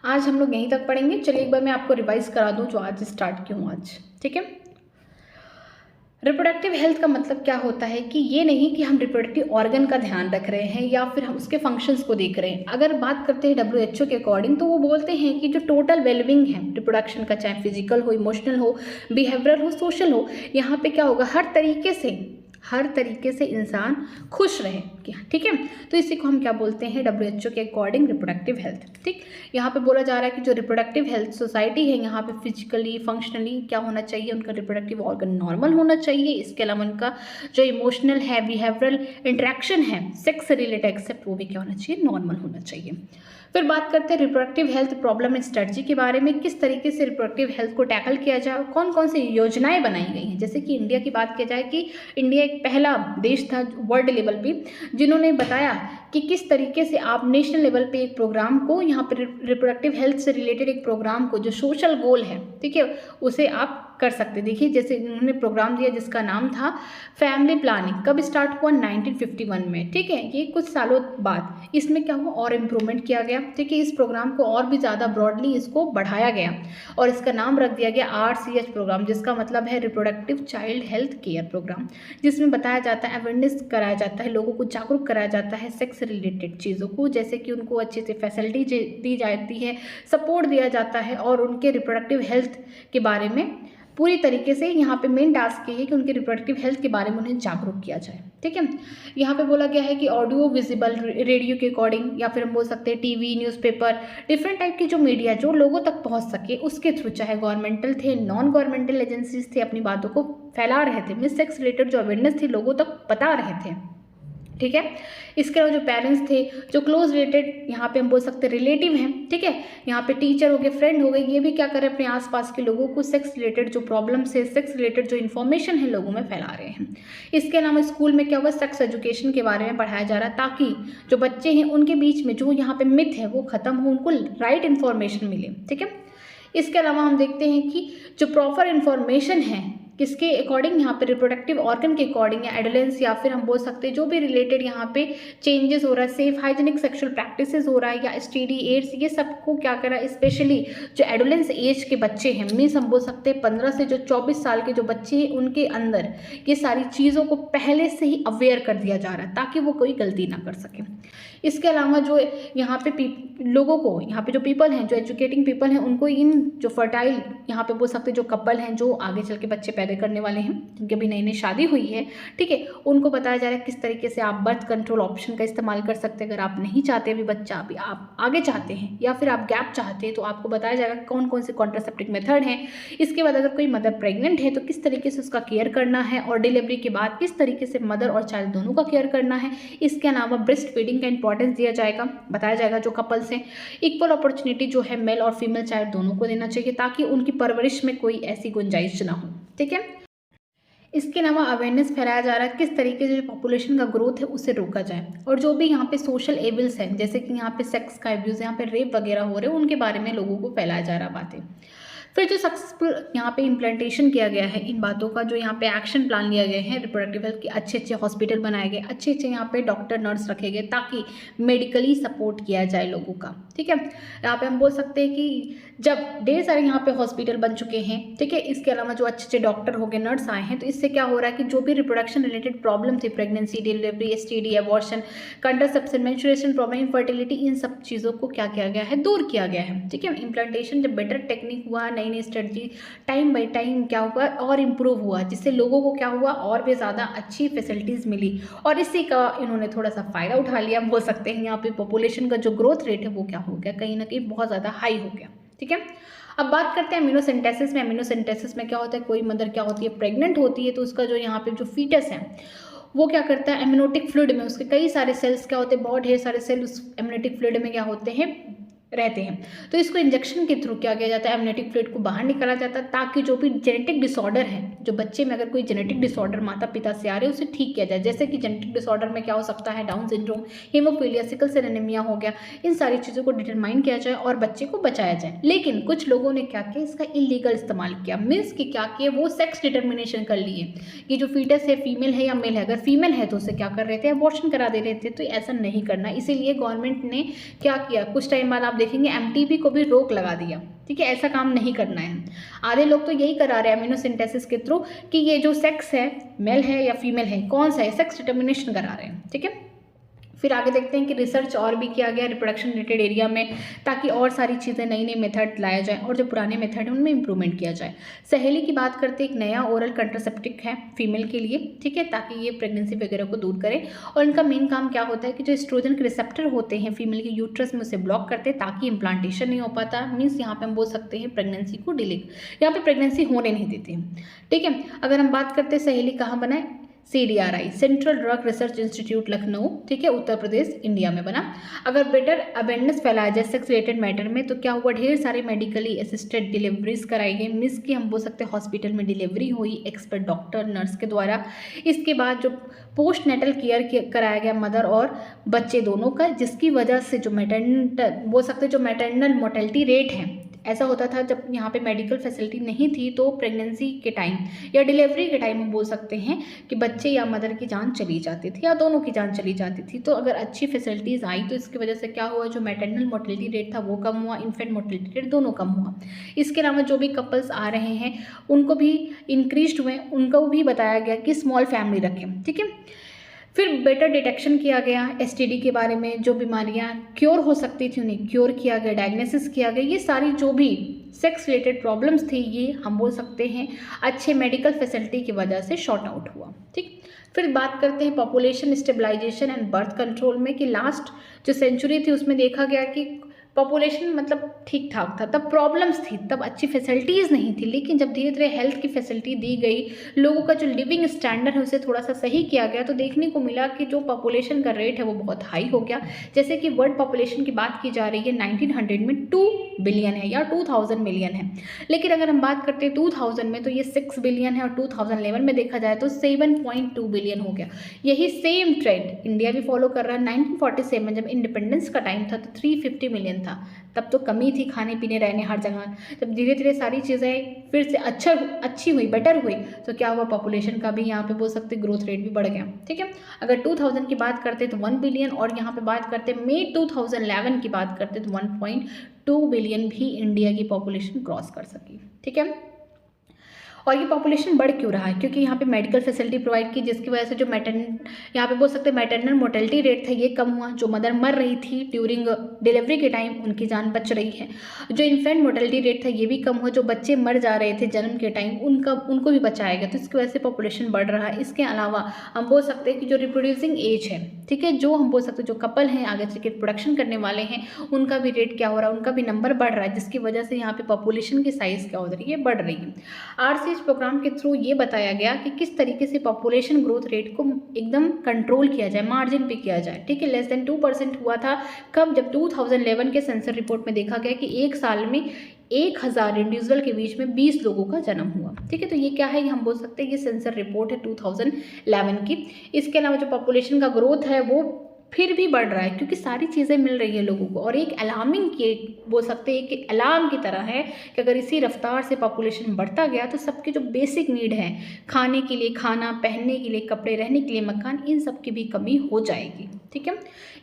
आज हम लोग यहीं तक पढ़ेंगे। चलिए एक बार मैं आपको रिवाइज करा दूँ जो आज स्टार्ट की हूँ आज, ठीक है। रिप्रोडक्टिव हेल्थ का मतलब क्या होता है कि ये नहीं कि हम रिप्रोडक्टिव ऑर्गन का ध्यान रख रहे हैं या फिर हम उसके फंक्शंस को देख रहे हैं। अगर बात करते हैं WHO के अकॉर्डिंग तो वो बोलते हैं कि जो टोटल वेलबिंग है रिप्रोडक्शन का, चाहे फिजिकल हो, इमोशनल हो, बिहेवियरल हो, सोशल हो, यहाँ पे क्या होगा, हर तरीके से इंसान खुश रहे, ठीक है। तो इसी को हम क्या बोलते हैं WHO के अकॉर्डिंग रिप्रोडक्टिव हेल्थ, ठीक। यहाँ पे बोला जा रहा है कि जो रिप्रोडक्टिव हेल्थ सोसाइटी है यहाँ पे फिजिकली फंक्शनली क्या होना चाहिए, उनका रिप्रोडक्टिव ऑर्गन नॉर्मल होना चाहिए। इसके अलावा उनका जो इमोशनल है, बिहेवियरल इंटरेक्शन है, सेक्स रिलेटेड एक्सेप्ट, वो भी क्या होना चाहिए, नॉर्मल होना चाहिए। फिर बात करते हैं reproductive health problem and strategy के बारे में, किस तरीके से रिप्रोडक्टिव हेल्थ को टैकल किया जाए, कौन कौन सी योजनाएं बनाई गई हैं। जैसे कि इंडिया की बात की जाए कि इंडिया एक पहला देश था वर्ल्ड लेवल पे जिन्होंने बताया कि किस तरीके से आप नेशनल लेवल पे एक प्रोग्राम को, यहाँ पर रिप्रोडक्टिव हेल्थ से रिलेटेड एक प्रोग्राम को जो सोशल गोल है, ठीक है, उसे आप कर सकते। देखिए जैसे उन्होंने प्रोग्राम दिया जिसका नाम था फैमिली प्लानिंग, कब स्टार्ट हुआ, 1951 में, ठीक है। ये कुछ सालों बाद इसमें क्या हुआ और इम्प्रूवमेंट किया गया, ठीक है। इस प्रोग्राम को और भी ज़्यादा ब्रॉडली इसको बढ़ाया गया और इसका नाम रख दिया गया RCH प्रोग्राम, जिसका मतलब है reproductive child health care programme, जिसमें बताया जाता है, अवेयरनेस कराया जाता है, लोगों को जागरूक कराया जाता है सेक्स रिलेटेड चीज़ों को, जैसे कि उनको अच्छे से फैसिलिटी दी जाती है, सपोर्ट दिया जाता है और उनके रिप्रोडक्टिव हेल्थ के बारे में पूरी तरीके से यहाँ पे मेन टास्क ये है कि उनके रिप्रोडक्टिव हेल्थ के बारे में उन्हें जागरूक किया जाए, ठीक है। यहाँ पे बोला गया है कि ऑडियो विजिबल रेडियो के अकॉर्डिंग या फिर हम बोल सकते हैं टीवी, न्यूज़पेपर, डिफरेंट टाइप की जो मीडिया जो लोगों तक पहुँच सके उसके थ्रू, चाहे गवर्नमेंटल थे, नॉन गवर्नमेंटल एजेंसीज थे, अपनी बातों को फैला रहे थे, मीन्स सेक्स रिलेटेड जो अवेयरनेस थी लोगों तक बता रहे थे, ठीक है। इसके अलावा जो पेरेंट्स थे, जो क्लोज रिलेटेड यहाँ पे हम बोल सकते हैं रिलेटिव हैं, ठीक है, यहाँ पे टीचर हो गए, फ्रेंड हो गए, ये भी क्या करें अपने आसपास के लोगों को सेक्स रिलेटेड जो प्रॉब्लम्स है, सेक्स रिलेटेड जो इन्फॉर्मेशन है लोगों में फैला रहे हैं। इसके अलावा स्कूल में क्या होगा, सेक्स एजुकेशन के बारे में पढ़ाया जा रहा है ताकि जो बच्चे हैं उनके बीच में जो यहाँ पे मिथ है वो खत्म हो, उनको राइट इन्फॉर्मेशन मिले, ठीक है। इसके अलावा हम देखते हैं कि जो प्रॉपर इन्फॉर्मेशन है किसके अकॉर्डिंग, यहाँ पे रिप्रोडक्टिव ऑर्गन के अकॉर्डिंग या एडोलेंस, या फिर हम बोल सकते हैं जो भी रिलेटेड यहाँ पे चेंजेस हो रहा है, सेफ हाइजीनिक सेक्सुअल प्रैक्टिसेस हो रहा है या STD एड्स, ये सबको क्या करा, स्पेशली जो एडोलेंस एज के बच्चे हैं, मीन्स हम बोल सकते हैं 15 से जो 24 साल के जो बच्चे हैं उनके अंदर ये सारी चीज़ों को पहले से ही अवेयर कर दिया जा रहा है ताकि वो कोई गलती ना कर सके। इसके अलावा जो यहाँ पे लोगों को, यहाँ पे जो पीपल हैं, जो एजुकेटिंग पीपल हैं, उनको इन जो फर्टाइल यहाँ पे बोल सकते हैं जो कपल हैं जो आगे चल के बच्चे पैदा करने वाले हैं, जिनकी अभी नई नई शादी हुई है, ठीक है, उनको बताया जा रहा है किस तरीके से आप बर्थ कंट्रोल ऑप्शन का इस्तेमाल कर सकते हैं। अगर आप नहीं चाहते अभी बच्चा, अभी आप आगे चाहते हैं या फिर आप गैप चाहते हैं, तो आपको बताया जाएगा कौन कौन से कॉन्ट्रासेप्टिव मेथड हैं। इसके बाद अगर कोई मदर प्रेग्नेंट है तो किस तरीके से उसका केयर करना है, और डिलीवरी के बाद किस तरीके से मदर और चाइल्ड दोनों का केयर करना है। इसके अलावा ब्रेस्ट फीडिंग का इंपॉर्टेंस दिया जाएगा, बताया जाएगा जो कपल्स हैं इक्वल अपॉर्चुनिटी जो है मेल और फीमेल चाइल्ड दोनों को देना चाहिए ताकि उनकी परवरिश में कोई ऐसी गुंजाइश ना हो, ठीक है। इसके अलावा अवेयरनेस फैलाया जा रहा है किस तरीके से जो पॉपुलेशन का ग्रोथ है उसे रोका जाए, और जो भी यहाँ पे सोशल एविल्स हैं जैसे कि यहाँ पे सेक्स का एब्यूज़, यहाँ पे रेप वगैरह हो रहे हैं, उनके बारे में लोगों को फैलाया जा रहा बातें। फिर जो सक्सेसफुल यहाँ पे इम्प्लांटेशन किया गया है इन बातों का, जो यहाँ पे एक्शन प्लान लिया गया है रिप्रोडक्टिव हेल्थ के, अच्छे अच्छे हॉस्पिटल बनाए गए, अच्छे अच्छे यहाँ पे डॉक्टर नर्स रखे गए ताकि मेडिकली सपोर्ट किया जाए लोगों का, ठीक है। यहाँ पे हम बोल सकते हैं कि जब ढेर सारे यहाँ पे हॉस्पिटल बन चुके हैं, ठीक है, इसके अलावा जो अच्छे अच्छे डॉक्टर हो गए, नर्स आए हैं, तो इससे क्या हो रहा है कि जो भी रिप्रोडक्शन रिलेटेड प्रॉब्लम थी, pregnancy, delivery, STD, abortion, contraception, menstruation problem, infertility, इन सब चीज़ों को क्या किया गया है, दूर किया गया है, ठीक है। इम्प्लांटेशन जब बेटर टेक्निक हुआ, नई नई स्ट्रेटजी टाइम बाई टाइम क्या हुआ और इम्प्रूव हुआ, जिससे लोगों को क्या हुआ और भी ज़्यादा अच्छी फैसिलिटीज़ मिली, और इसी का इन्होंने थोड़ा सा फ़ायदा उठा लिया, बोल सकते हैं। यहाँ पे पॉपुलेशन का जो ग्रोथ रेट है वो क्या हो गया, कहीं ना कहीं बहुत ज़्यादा हाई हो गया, ठीक है। अब बात करते हैं एमिनोसेंटेसिस में। एमिनोसेंटेसिस में क्या होता है, कोई मदर क्या होती है, प्रेग्नेंट होती है, तो उसका जो यहाँ पे जो फीटस है वो क्या करता है, एमनियोटिक फ्लूइड में उसके कई सारे सेल्स क्या होते हैं, बहुत ढेर सारे सेल उस एमनियोटिक फ्लूइड में क्या होते हैं, रहते हैं। तो इसको इंजेक्शन के थ्रू क्या किया जाता है, एमनियोटिक फ्लूइड को बाहर निकाला जाता है ताकि जो भी जेनेटिक डिसऑर्डर है, जो बच्चे में अगर कोई जेनेटिक डिसऑर्डर माता पिता से आ रहे हैं उसे ठीक किया जाए। जैसे कि जेनेटिक डिसऑर्डर में क्या हो सकता है, Down syndrome, haemophilia, sickle cell anaemia हो गया, इन सारी चीज़ों को डिटरमाइन किया जाए और बच्चे को बचाया जाए। लेकिन कुछ लोगों ने क्या किया, इसका इलीगल इस्तेमाल किया, मीन्स कि क्या किया, वो सेक्स डिटर्मिनेशन कर लिए कि जो फीटस है फीमेल है या मेल है। अगर फीमेल है तो उसे क्या कर रहे थे, अबॉर्शन करा दे रहे थे। तो ऐसा नहीं करना, इसीलिए गवर्नमेंट ने क्या किया, कुछ टाइम बाद आप देखेंगे MTP को भी रोक लगा दिया, ठीक है। ऐसा काम नहीं करना है। आधे लोग तो यही करा रहे हैं एमिनोसेंटेसिस के थ्रू कि ये जो सेक्स है, मेल है या फीमेल है, कौन सा है, सेक्स डिटर्मिनेशन करा रहे हैं, ठीक है। फिर आगे देखते हैं कि रिसर्च और भी किया गया रिप्रोडक्शन रिलेटेड एरिया में ताकि और सारी चीज़ें, नई नई मेथड लाया जाए और जो पुराने मेथड हैं उनमें इंप्रूवमेंट किया जाए। सहेली की बात करते हैं, एक नया ओरल कंट्रासेप्टिक है फीमेल के लिए, ठीक है, ताकि ये प्रेगनेंसी वगैरह को दूर करे। और इनका मेन काम क्या होता है कि जो एस्ट्रोजन के रिसेप्टर होते हैं फीमेल के यूट्रस में, उसे ब्लॉक करते हैं ताकि इम्प्लांटेशन नहीं हो पाता। मीन्स यहाँ पर हम बोल सकते हैं प्रेगनेंसी को डिले, यहाँ पर प्रेगनेंसी होने नहीं देते हैं, ठीक है। अगर हम बात करते हैं सहेली कहाँ बनाए, CDRI, central drug research institute Lucknow, ठीक है, उत्तर प्रदेश, इंडिया में बना। अगर बेटर अवेयरनेस फैलाया जाए सेक्स रिलेटेड मैटर में तो क्या हुआ, ढेर सारे मेडिकली असिस्टेड डिलीवरीज कराई गई। मिस की हम बोल सकते हैं हॉस्पिटल में डिलीवरी हुई एक्सपर्ट डॉक्टर नर्स के द्वारा। इसके बाद जो पोस्ट नेटल केयर कराया गया मदर और बच्चे दोनों का, जिसकी वजह से जो बोल सकते हैं जो मैटरनल मोर्टेलिटी रेट है, ऐसा होता था जब यहाँ पे मेडिकल फैसिलिटी नहीं थी तो प्रेगनेंसी के टाइम या डिलीवरी के टाइम हम बोल सकते हैं कि बच्चे या मदर की जान चली जाती थी या दोनों की जान चली जाती थी। तो अगर अच्छी फैसिलिटीज़ आई तो इसकी वजह से क्या हुआ, जो मैटरनल मोर्टेलिटी रेट था वो कम हुआ, इन्फेंट मोर्टेलिटी रेट दोनों कम हुआ। इसके अलावा जो भी कपल्स आ रहे हैं उनको भी इंक्रीज हुए, उनको भी बताया गया कि स्मॉल फैमिली रखें, ठीक है। फिर बेटर डिटेक्शन किया गया STD के बारे में, जो बीमारियां क्योर हो सकती थी उन्हें क्योर किया गया, डायग्नोसिस किया गया। ये सारी जो भी सेक्स रिलेटेड प्रॉब्लम्स थी ये हम बोल सकते हैं अच्छे मेडिकल फैसिलिटी की वजह से शॉर्ट आउट हुआ, ठीक। फिर बात करते हैं population stabilisation and birth control में कि लास्ट जो सेंचुरी थी उसमें देखा गया कि पॉपुलेशन मतलब ठीक ठाक था, तब प्रॉब्लम्स थी, तब अच्छी फैसिलिटीज़ नहीं थी। लेकिन जब धीरे धीरे हेल्थ की फैसिलिटी दी गई, लोगों का जो लिविंग स्टैंडर्ड है उसे थोड़ा सा सही किया गया, तो देखने को मिला कि जो पॉपुलेशन का रेट है वो बहुत हाई हो गया। जैसे कि वर्ल्ड पॉपुलेशन की बात की जा रही है 1900 में 2 बिलियन है या 2000 मिलियन है, लेकिन अगर हम बात करते हैं 2000 में तो ये 6 बिलियन है और 2011 में देखा जाए तो 7.2 बिलियन हो गया। यही सेम ट्रेंड इंडिया भी फॉलो कर रहा है। 1947 जब इंडिपेंडेंस का टाइम था तो 350 मिलियन बिलियन था, तब तो कमी थी खाने पीने रहने हर जगह। जब धीरे धीरे सारी चीज़ें फिर से अच्छी हुई, बेटर हुई, तो क्या हुआ, पॉपुलेशन का भी यहाँ पे बोल सकते ग्रोथ रेट भी बढ़ गया। ठीक है, अगर 2000 की बात करते तो 1 बिलियन, और यहाँ पे बात करते मई 2011 की बात करते तो 1.2 बिलियन भी इंडिया की पॉपुलेशन क्रॉस कर सकी। ठीक है, और ये पॉपुलेशन बढ़ क्यों रहा है, क्योंकि यहाँ पे मेडिकल फैसिलिटी प्रोवाइड की, जिसकी वजह से जो यहाँ पे बोल सकते हैं मैटरनल मोर्टेलिटी रेट था ये कम हुआ। जो मदर मर रही थी ड्यूरिंग डिलीवरी के टाइम, उनकी जान बच रही है। जो इन्फेंट मोर्टेलिटी रेट था ये भी कम हुआ। जो बच्चे मर जा रहे थे जन्म के टाइम, उनको भी बचाया गया, तो इसकी वजह से पॉपुलेशन बढ़ रहा है। इसके अलावा हम बोल सकते हैं कि जो रिप्रोड्यूसिंग एज है, ठीक है, जो हम बोल सकते हैं जो कपल हैं आगे चल के प्रोडक्शन करने वाले हैं, उनका भी रेट क्या हो रहा है, उनका भी नंबर बढ़ रहा है, जिसकी वजह से यहाँ पे पॉपुलेशन की साइज़ क्या हो रही है, बढ़ रही है। RCH प्रोग्राम के थ्रू ये बताया गया कि किस तरीके से पॉपुलेशन ग्रोथ रेट को एकदम कंट्रोल किया जाए, मार्जिन पे किया जाए। ठीक है, लेस देन 2% हुआ था कब, जब 2011 के सेंसर रिपोर्ट में देखा गया कि एक साल में 1000 इंडिविजुअल के बीच में 20 लोगों का जन्म हुआ। ठीक है, तो ये क्या है, ये हम बोल सकते हैं ये सेंसर रिपोर्ट है 2011 की। इसके अलावा जो पॉपुलेशन का ग्रोथ है वो फिर भी बढ़ रहा है, क्योंकि सारी चीज़ें मिल रही है लोगों को। और एक अलार्मिंग की बोल सकते हैं कि अलार्म की तरह है कि अगर इसी रफ्तार से पॉपुलेशन बढ़ता गया तो सबके जो बेसिक नीड है, खाने के लिए खाना, पहनने के लिए कपड़े, रहने के लिए मकान, इन सब की भी कमी हो जाएगी। ठीक है,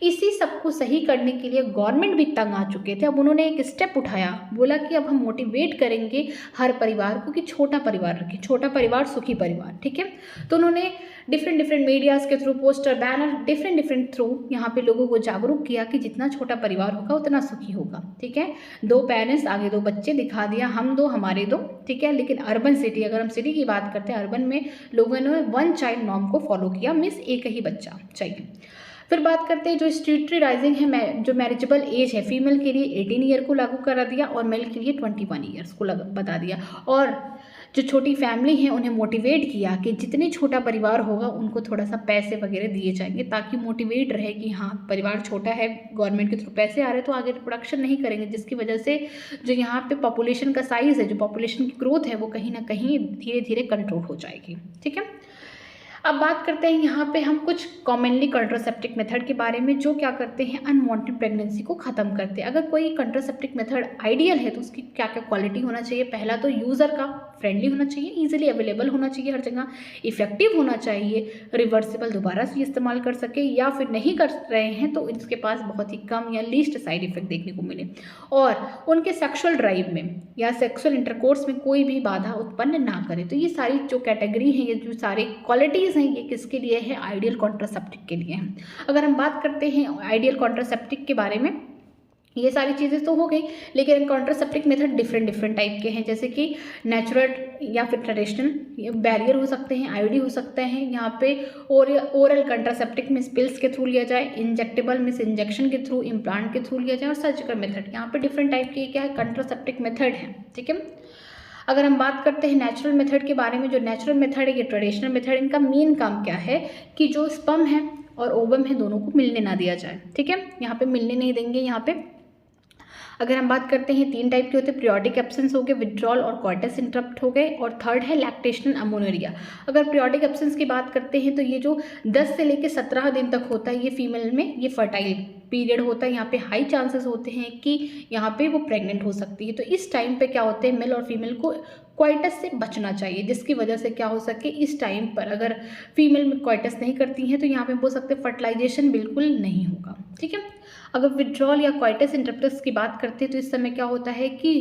इसी सब को सही करने के लिए गवर्नमेंट भी तंग आ चुके थे। अब उन्होंने एक स्टेप उठाया, बोला कि अब हम मोटिवेट करेंगे हर परिवार को कि छोटा परिवार रखें, छोटा परिवार सुखी परिवार। ठीक है, तो उन्होंने डिफरेंट मीडियाज़ के through, poster, banner, different through यहाँ पे लोगों को जागरूक किया कि जितना छोटा परिवार होगा उतना सुखी होगा। ठीक है, 2 पेरेंट्स आगे 2 बच्चे दिखा दिया, हम 2 हमारे 2। ठीक है, लेकिन अर्बन सिटी, अगर हम सिटी की बात करते हैं, अर्बन में लोगों ने 1 चाइल्ड नॉर्म को फॉलो किया, मीन्स एक ही बच्चा चाहिए। फिर बात करते हैं जो स्ट्यूटरी राइजिंग है, जो मैरिजेबल एज है, फीमेल के लिए 18 ईयर को लागू करा दिया और मेल के लिए 21 ईयर्स को बता दिया। और जो छोटी फैमिली है उन्हें मोटिवेट किया कि जितने छोटा परिवार होगा उनको थोड़ा सा पैसे वगैरह दिए जाएंगे, ताकि मोटिवेट रहे कि हाँ परिवार छोटा है, गवर्नमेंट के थ्रू पैसे आ रहे तो आगे प्रोडक्शन नहीं करेंगे, जिसकी वजह से जो यहाँ पे पॉपुलेशन का साइज़ है, जो पॉपुलेशन की ग्रोथ है, वो कहीं ना कहीं धीरे धीरे कंट्रोल हो जाएगी। ठीक है, अब बात करते हैं यहाँ पे हम कुछ कॉमनली कंट्रासेप्टिक मेथड के बारे में, जो क्या करते हैं, अनवांटेड प्रेगनेंसी को ख़त्म करते हैं। अगर कोई कंट्रासेप्टिक मेथड आइडियल है तो उसकी क्या क्या क्वालिटी होना चाहिए। पहला तो यूज़र का फ्रेंडली होना चाहिए, इजीली अवेलेबल होना चाहिए हर जगह, इफेक्टिव होना चाहिए, रिवर्सिबल, दोबारा से इस्तेमाल कर सके, या फिर नहीं कर रहे हैं तो इसके पास बहुत ही कम या लीस्ट साइड इफेक्ट देखने को मिले, और उनके सेक्सुअल ड्राइव में या सेक्सुअल इंटरकोर्स में कोई भी बाधा उत्पन्न ना करे। तो ये सारी जो कैटेगरी है, ये जो सारे क्वालिटीज़ हैं, ये किसके लिए है, आइडियल कॉन्ट्रासेप्टिव के लिए है। अगर हम बात करते हैं आइडियल कॉन्ट्रासेप्टिव के बारे में, ये सारी चीज़ें तो हो गई, लेकिन कॉन्ट्रासेप्टिक मेथड डिफरेंट टाइप के हैं, जैसे कि नेचुरल या फिर ट्रेडिशनल, बैरियर हो सकते हैं, आईयूडी हो सकते हैं, यहाँ पे ओरल कॉन्ट्रासेप्टिक में पिल्स के थ्रू लिया जाए, इंजेक्टेबल में इंजेक्शन के थ्रू, इम्प्लांट के थ्रू लिया जाए, और सर्जिकल मेथड। यहाँ पे डिफरेंट टाइप के क्या है, कॉन्ट्रासेप्टिक मेथड है। ठीक है, अगर हम बात करते हैं नेचुरल मेथड के बारे में, जो नेचुरल मेथड है, ये ट्रेडिशनल मेथड, इनका मेन काम क्या है कि जो स्पर्म है और ओवम है दोनों को मिलने ना दिया जाए। ठीक है, यहाँ पे मिलने नहीं देंगे। यहाँ पे अगर हम बात करते हैं 3 टाइप के होते हैं, पीरियोडिक एब्सेंस हो गए, विड्रॉल और कॉर्टस इंटरप्ट हो गए, और थर्ड है लैक्टेशनल अमोनेरिया। अगर पीरियोडिक एब्सेंस की बात करते हैं तो ये जो 10 से लेकर 17 दिन तक होता है, ये फीमेल में ये फर्टाइल पीरियड होता है, यहाँ पे हाई चांसेस होते हैं कि यहाँ पे वो प्रेग्नेंट हो सकती है। तो इस टाइम पे क्या होते हैं, मेल और फीमेल को क्वाइटस से बचना चाहिए, जिसकी वजह से क्या हो सके, इस टाइम पर अगर फीमेल में क्वाइटस नहीं करती हैं तो यहाँ पे बोल सकते हैं फर्टिलाइजेशन बिल्कुल नहीं होगा। ठीक है, अगर विड्रॉल या क्वाइटस इंटरप्टस की बात करते हैं तो इस समय क्या होता है कि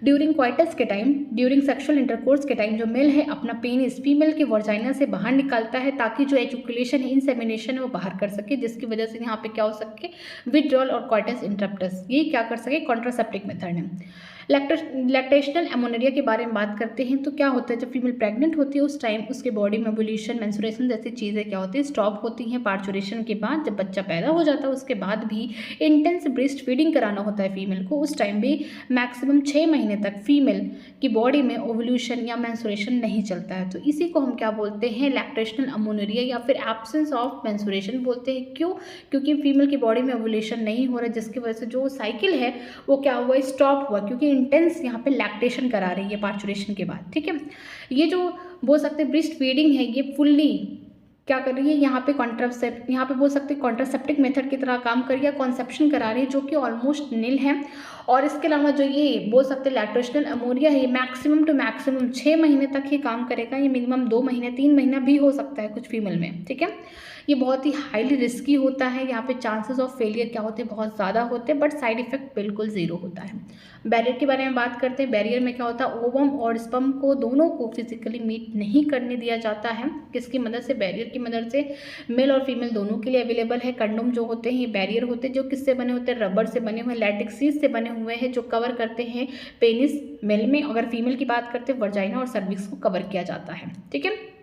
ड्यूरिंग क्वाइटस के टाइम, ड्यूरिंग सेक्सुअल इंटरकोर्स के टाइम, जो मेल है अपना पेनिस फीमेल के वर्जाइना से बाहर निकालता है, ताकि जो एजुकुलेशन है, इंसेमिनेशन है, वो बाहर कर सके, जिसकी वजह से यहाँ पे क्या हो सके, विड्रॉल और क्वाइटस इंटरप्टस ये क्या कर सके, कॉन्ट्रासेप्टिक मेथड है। लैक्टेशनल एमोनेरिया के बारे में बात करते हैं तो क्या होता है, जब फीमेल प्रेग्नेंट होती है उस टाइम उसके बॉडी में ओव्यूलेशन, मेंस्ट्रुएशन जैसी चीज़ें क्या होती है, स्टॉप होती हैं। पार्चुरेशन के बाद जब बच्चा पैदा हो जाता है उसके बाद भी इंटेंस ब्रेस्ट फीडिंग कराना होता है फीमेल को, उस टाइम भी मैक्सिमम 6 महीने तक फीमेल की बॉडी में ओव्यूलेशन या मेंस्ट्रुएशन नहीं चलता है। तो इसी को हम क्या बोलते हैं, लैक्टेशनल अमोनेरिया या फिर एब्सेंस ऑफ मेंस्ट्रुएशन बोलते हैं। क्यों? क्योंकि फीमेल की बॉडी में ओव्यूलेशन नहीं हो रहा, जिसकी वजह से जो साइकिल है वो क्या हुआ, स्टॉप हुआ, क्योंकि इंटेंस यहाँ पे लैक्टेशन करा रही है पार्चुरेशन के बाद। ठीक है, ये जो बोल सकते हैं ब्रेस्ट फीडिंग है, ये फुल्ली क्या कर रही है यहाँ पे यहाँ पे बोल सकते हैं कॉन्ट्रासेप्टिक मेथड की तरह काम कर रही है, कॉन्सेप्शन करा रही है, जो कि ऑलमोस्ट नील है। और इसके अलावा जो ये बोल सकते हैं लैक्टेशनल अमोनिया है, ये मैक्सिमम टू मैक्सिमम 6 महीने तक ही काम करेगा, ये मिनिमम 2 महीने 3 महीना भी हो सकता है कुछ फीमेल में, ठीक है। ये बहुत ही हाईली रिस्की होता है, यहाँ पे चांसेस ऑफ फेलियर क्या होते हैं, बहुत ज़्यादा होते हैं, बट साइड इफेक्ट बिल्कुल ज़ीरो होता है। बैरियर के बारे में बात करते हैं। बैरियर में क्या होता है, ओवम और स्पर्म को दोनों को फिजिकली मीट नहीं करने दिया जाता है। किसकी मदद से, बैरियर की मदद से। मेल और फीमेल दोनों के लिए अवेलेबल है। कंडोम जो होते हैं ये बैरियर होते हैं, जो किससे बने होते हैं, रबर से बने हुए, लैटेक्स सीज से बने हुए हैं, जो कवर करते हैं पेनिस मेल में। अगर फीमेल की बात करते हैं वर्जाइना और सर्विक्स को कवर किया जाता है, ठीक है।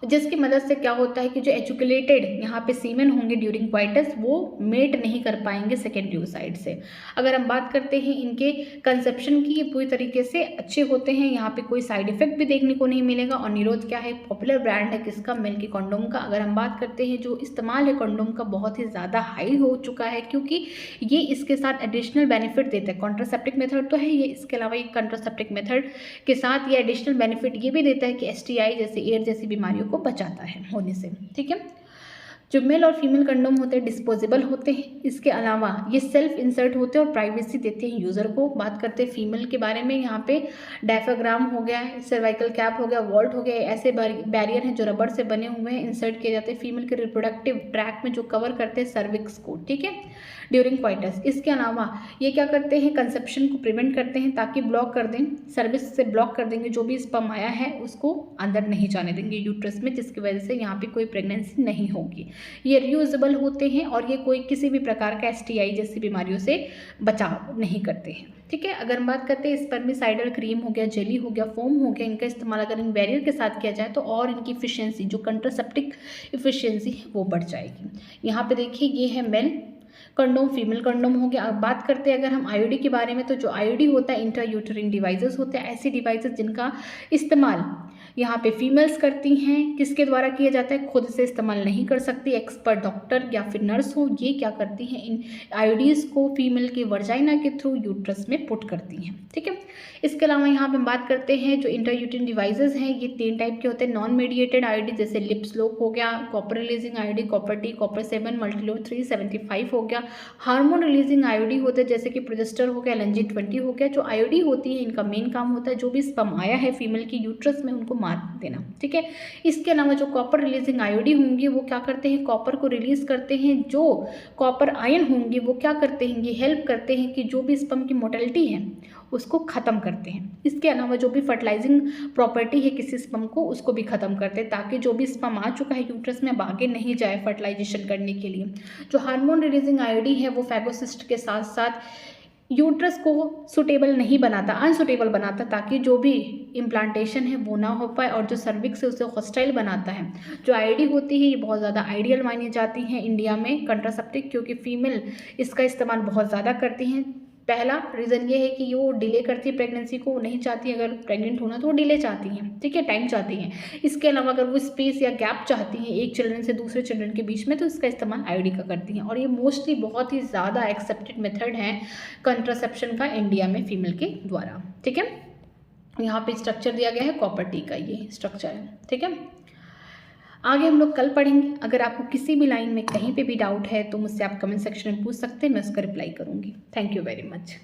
जिसकी मदद से क्या होता है कि जो एजुकुलेटेड यहाँ पे सीमेन होंगे ड्यूरिंग क्वाइटस, वो मेट नहीं कर पाएंगे सेकेंडरी ओसाइट से। अगर हम बात करते हैं इनके कंसेप्शन की, ये पूरी तरीके से अच्छे होते हैं, यहाँ पे कोई साइड इफेक्ट भी देखने को नहीं मिलेगा। और निरोध क्या है, पॉपुलर ब्रांड है किसका, मेल के कंडोम का। अगर हम बात करते हैं जो इस्तेमाल है कंडोम का बहुत ही ज़्यादा हाई हो चुका है, क्योंकि ये इसके साथ एडिशनल बेनिफिट देता है। कॉन्ट्रासेप्टिक मेथड तो है ये, इसके अलावा ये कॉन्ट्रासेप्टिक मेथड के साथ ये एडिशनल बेनिफिट ये भी देता है कि STI जैसे एड्स जैसी बीमारियों को बचाता है होने से, ठीक है। जो मेल और फीमेल कंडोम होते हैं डिस्पोजेबल होते हैं। इसके अलावा ये सेल्फ इंसर्ट होते हैं और प्राइवेसी देते हैं यूज़र को। बात करते हैं फीमेल के बारे में, यहाँ पे डायफ्राग्राम हो गया, सर्वाइकल कैप हो गया, वॉल्ट हो गया, ऐसे बैरियर हैं जो रबर से बने हुए हैं, इंसर्ट किए जाते हैं फीमेल के रिप्रोडक्टिव ट्रैक में, जो कवर करते हैं सर्विक्स को, ठीक है, ड्यूरिंग क्वाइटस। इसके अलावा ये क्या करते हैं, कंसेप्शन को प्रिवेंट करते हैं, ताकि ब्लॉक कर दें, सर्विस से ब्लॉक कर देंगे, जो भी स्पर्म आया है उसको अंदर नहीं जाने देंगे यूट्रस में, जिसकी वजह से यहाँ पे कोई प्रेगनेंसी नहीं होगी। ये रियूजेबल होते हैं और ये कोई किसी भी प्रकार का STI जैसी बीमारियों से बचाव नहीं करते हैं, ठीक है। अगर हम बात करते हैं स्पर्मिसाइडल क्रीम हो गया, जेली हो गया, फोम हो गया, इनका इस्तेमाल अगर इन बैरियर के साथ किया जाए तो और इनकी इफिशियंसी, जो कंट्रासेप्टिक इफिशियंसी है वो बढ़ जाएगी। यहाँ पे देखिए ये है मेल कंडोम, फीमेल कंडोम हो गया। अब बात करते हैं अगर हम IUD के बारे में, तो जो IUD होता है इंट्रायूटेरिन डिवाइसेस होते हैं, ऐसी डिवाइसेस जिनका इस्तेमाल यहाँ पे फीमेल्स करती हैं। किसके द्वारा किया जाता है, खुद से इस्तेमाल नहीं कर सकती, एक्सपर्ट डॉक्टर या फिर नर्स हो, ये क्या करती हैं, इन IUDs को फीमेल के वर्जाइना के थ्रू यूट्रस में पुट करती हैं, ठीक है। इसके अलावा यहाँ पे बात करते हैं जो इंट्रायूटेरिन डिवाइसेस हैं, ये 3 टाइप के होते हैं। नॉन मेडिएटेड IUD जैसे लिप्स लोक हो गया, copper releasing IUD, copper T, copper 7, मल्टीलोक 375 हो गया। हार्मोन रिलीजिंग IUD होते हैं जैसे कि प्रोजेस्टर हो गया, LNG-20 हो गया। जो IUD होती है इनका मेन काम होता है जो भी स्पर्म आया है फीमेल की यूट्रस में उनको मार देना, ठीक है। इसके अलावा जो कॉपर रिलीजिंग IUD होंगी वो क्या करते हैं, कॉपर को रिलीज करते हैं। जो कॉपर आयन होंगे वो क्या करते हैं, ये हेल्प करते हैं कि जो भी स्पर्म की मोटिलिटी है उसको ख़त्म करते हैं। इसके अलावा जो भी फर्टिलाइजिंग प्रॉपर्टी है किसी स्पर्म को उसको भी ख़त्म करते हैं, ताकि जो भी स्पर्म आ चुका है यूट्रस में अब आगे नहीं जाए फर्टिलाइजेशन करने के लिए। जो हार्मोन रिलीजिंग IUD है वो फैगोसिस्ट के साथ साथ यूट्रस को सुटेबल नहीं बनाता, अनसुटेबल बनाता, ताकि जो भी इम्प्लांटेशन है वो ना हो पाए, और जो सर्विक्स है उसे हॉस्टाइल बनाता है। जो IUD होती है ये बहुत ज़्यादा आइडियल मानी जाती हैं इंडिया में कंट्रासेप्टिव, क्योंकि फीमेल इसका इस्तेमाल बहुत ज़्यादा करती हैं। पहला रीज़न ये है कि वो डिले करती है प्रेगनेंसी को, नहीं चाहती अगर प्रेग्नेंट होना तो वो डिले चाहती हैं, ठीक है, टाइम चाहती हैं। इसके अलावा अगर वो स्पेस या गैप चाहती हैं एक चिल्ड्रन से दूसरे चिल्ड्रन के बीच में, तो इसका इस्तेमाल IUD का करती हैं। और ये मोस्टली बहुत ही ज़्यादा एक्सेप्टेड मेथड है कंट्रासेप्शन का इंडिया में फीमेल के द्वारा, ठीक है। यहाँ पे स्ट्रक्चर दिया गया है कॉपर T का, ये स्ट्रक्चर है, ठीक है। आगे हम लोग कल पढ़ेंगे। अगर आपको किसी भी लाइन में कहीं पे भी डाउट है तो मुझसे आप कमेंट सेक्शन में पूछ सकते हैं, मैं उसका रिप्लाई करूँगी। Thank you very much.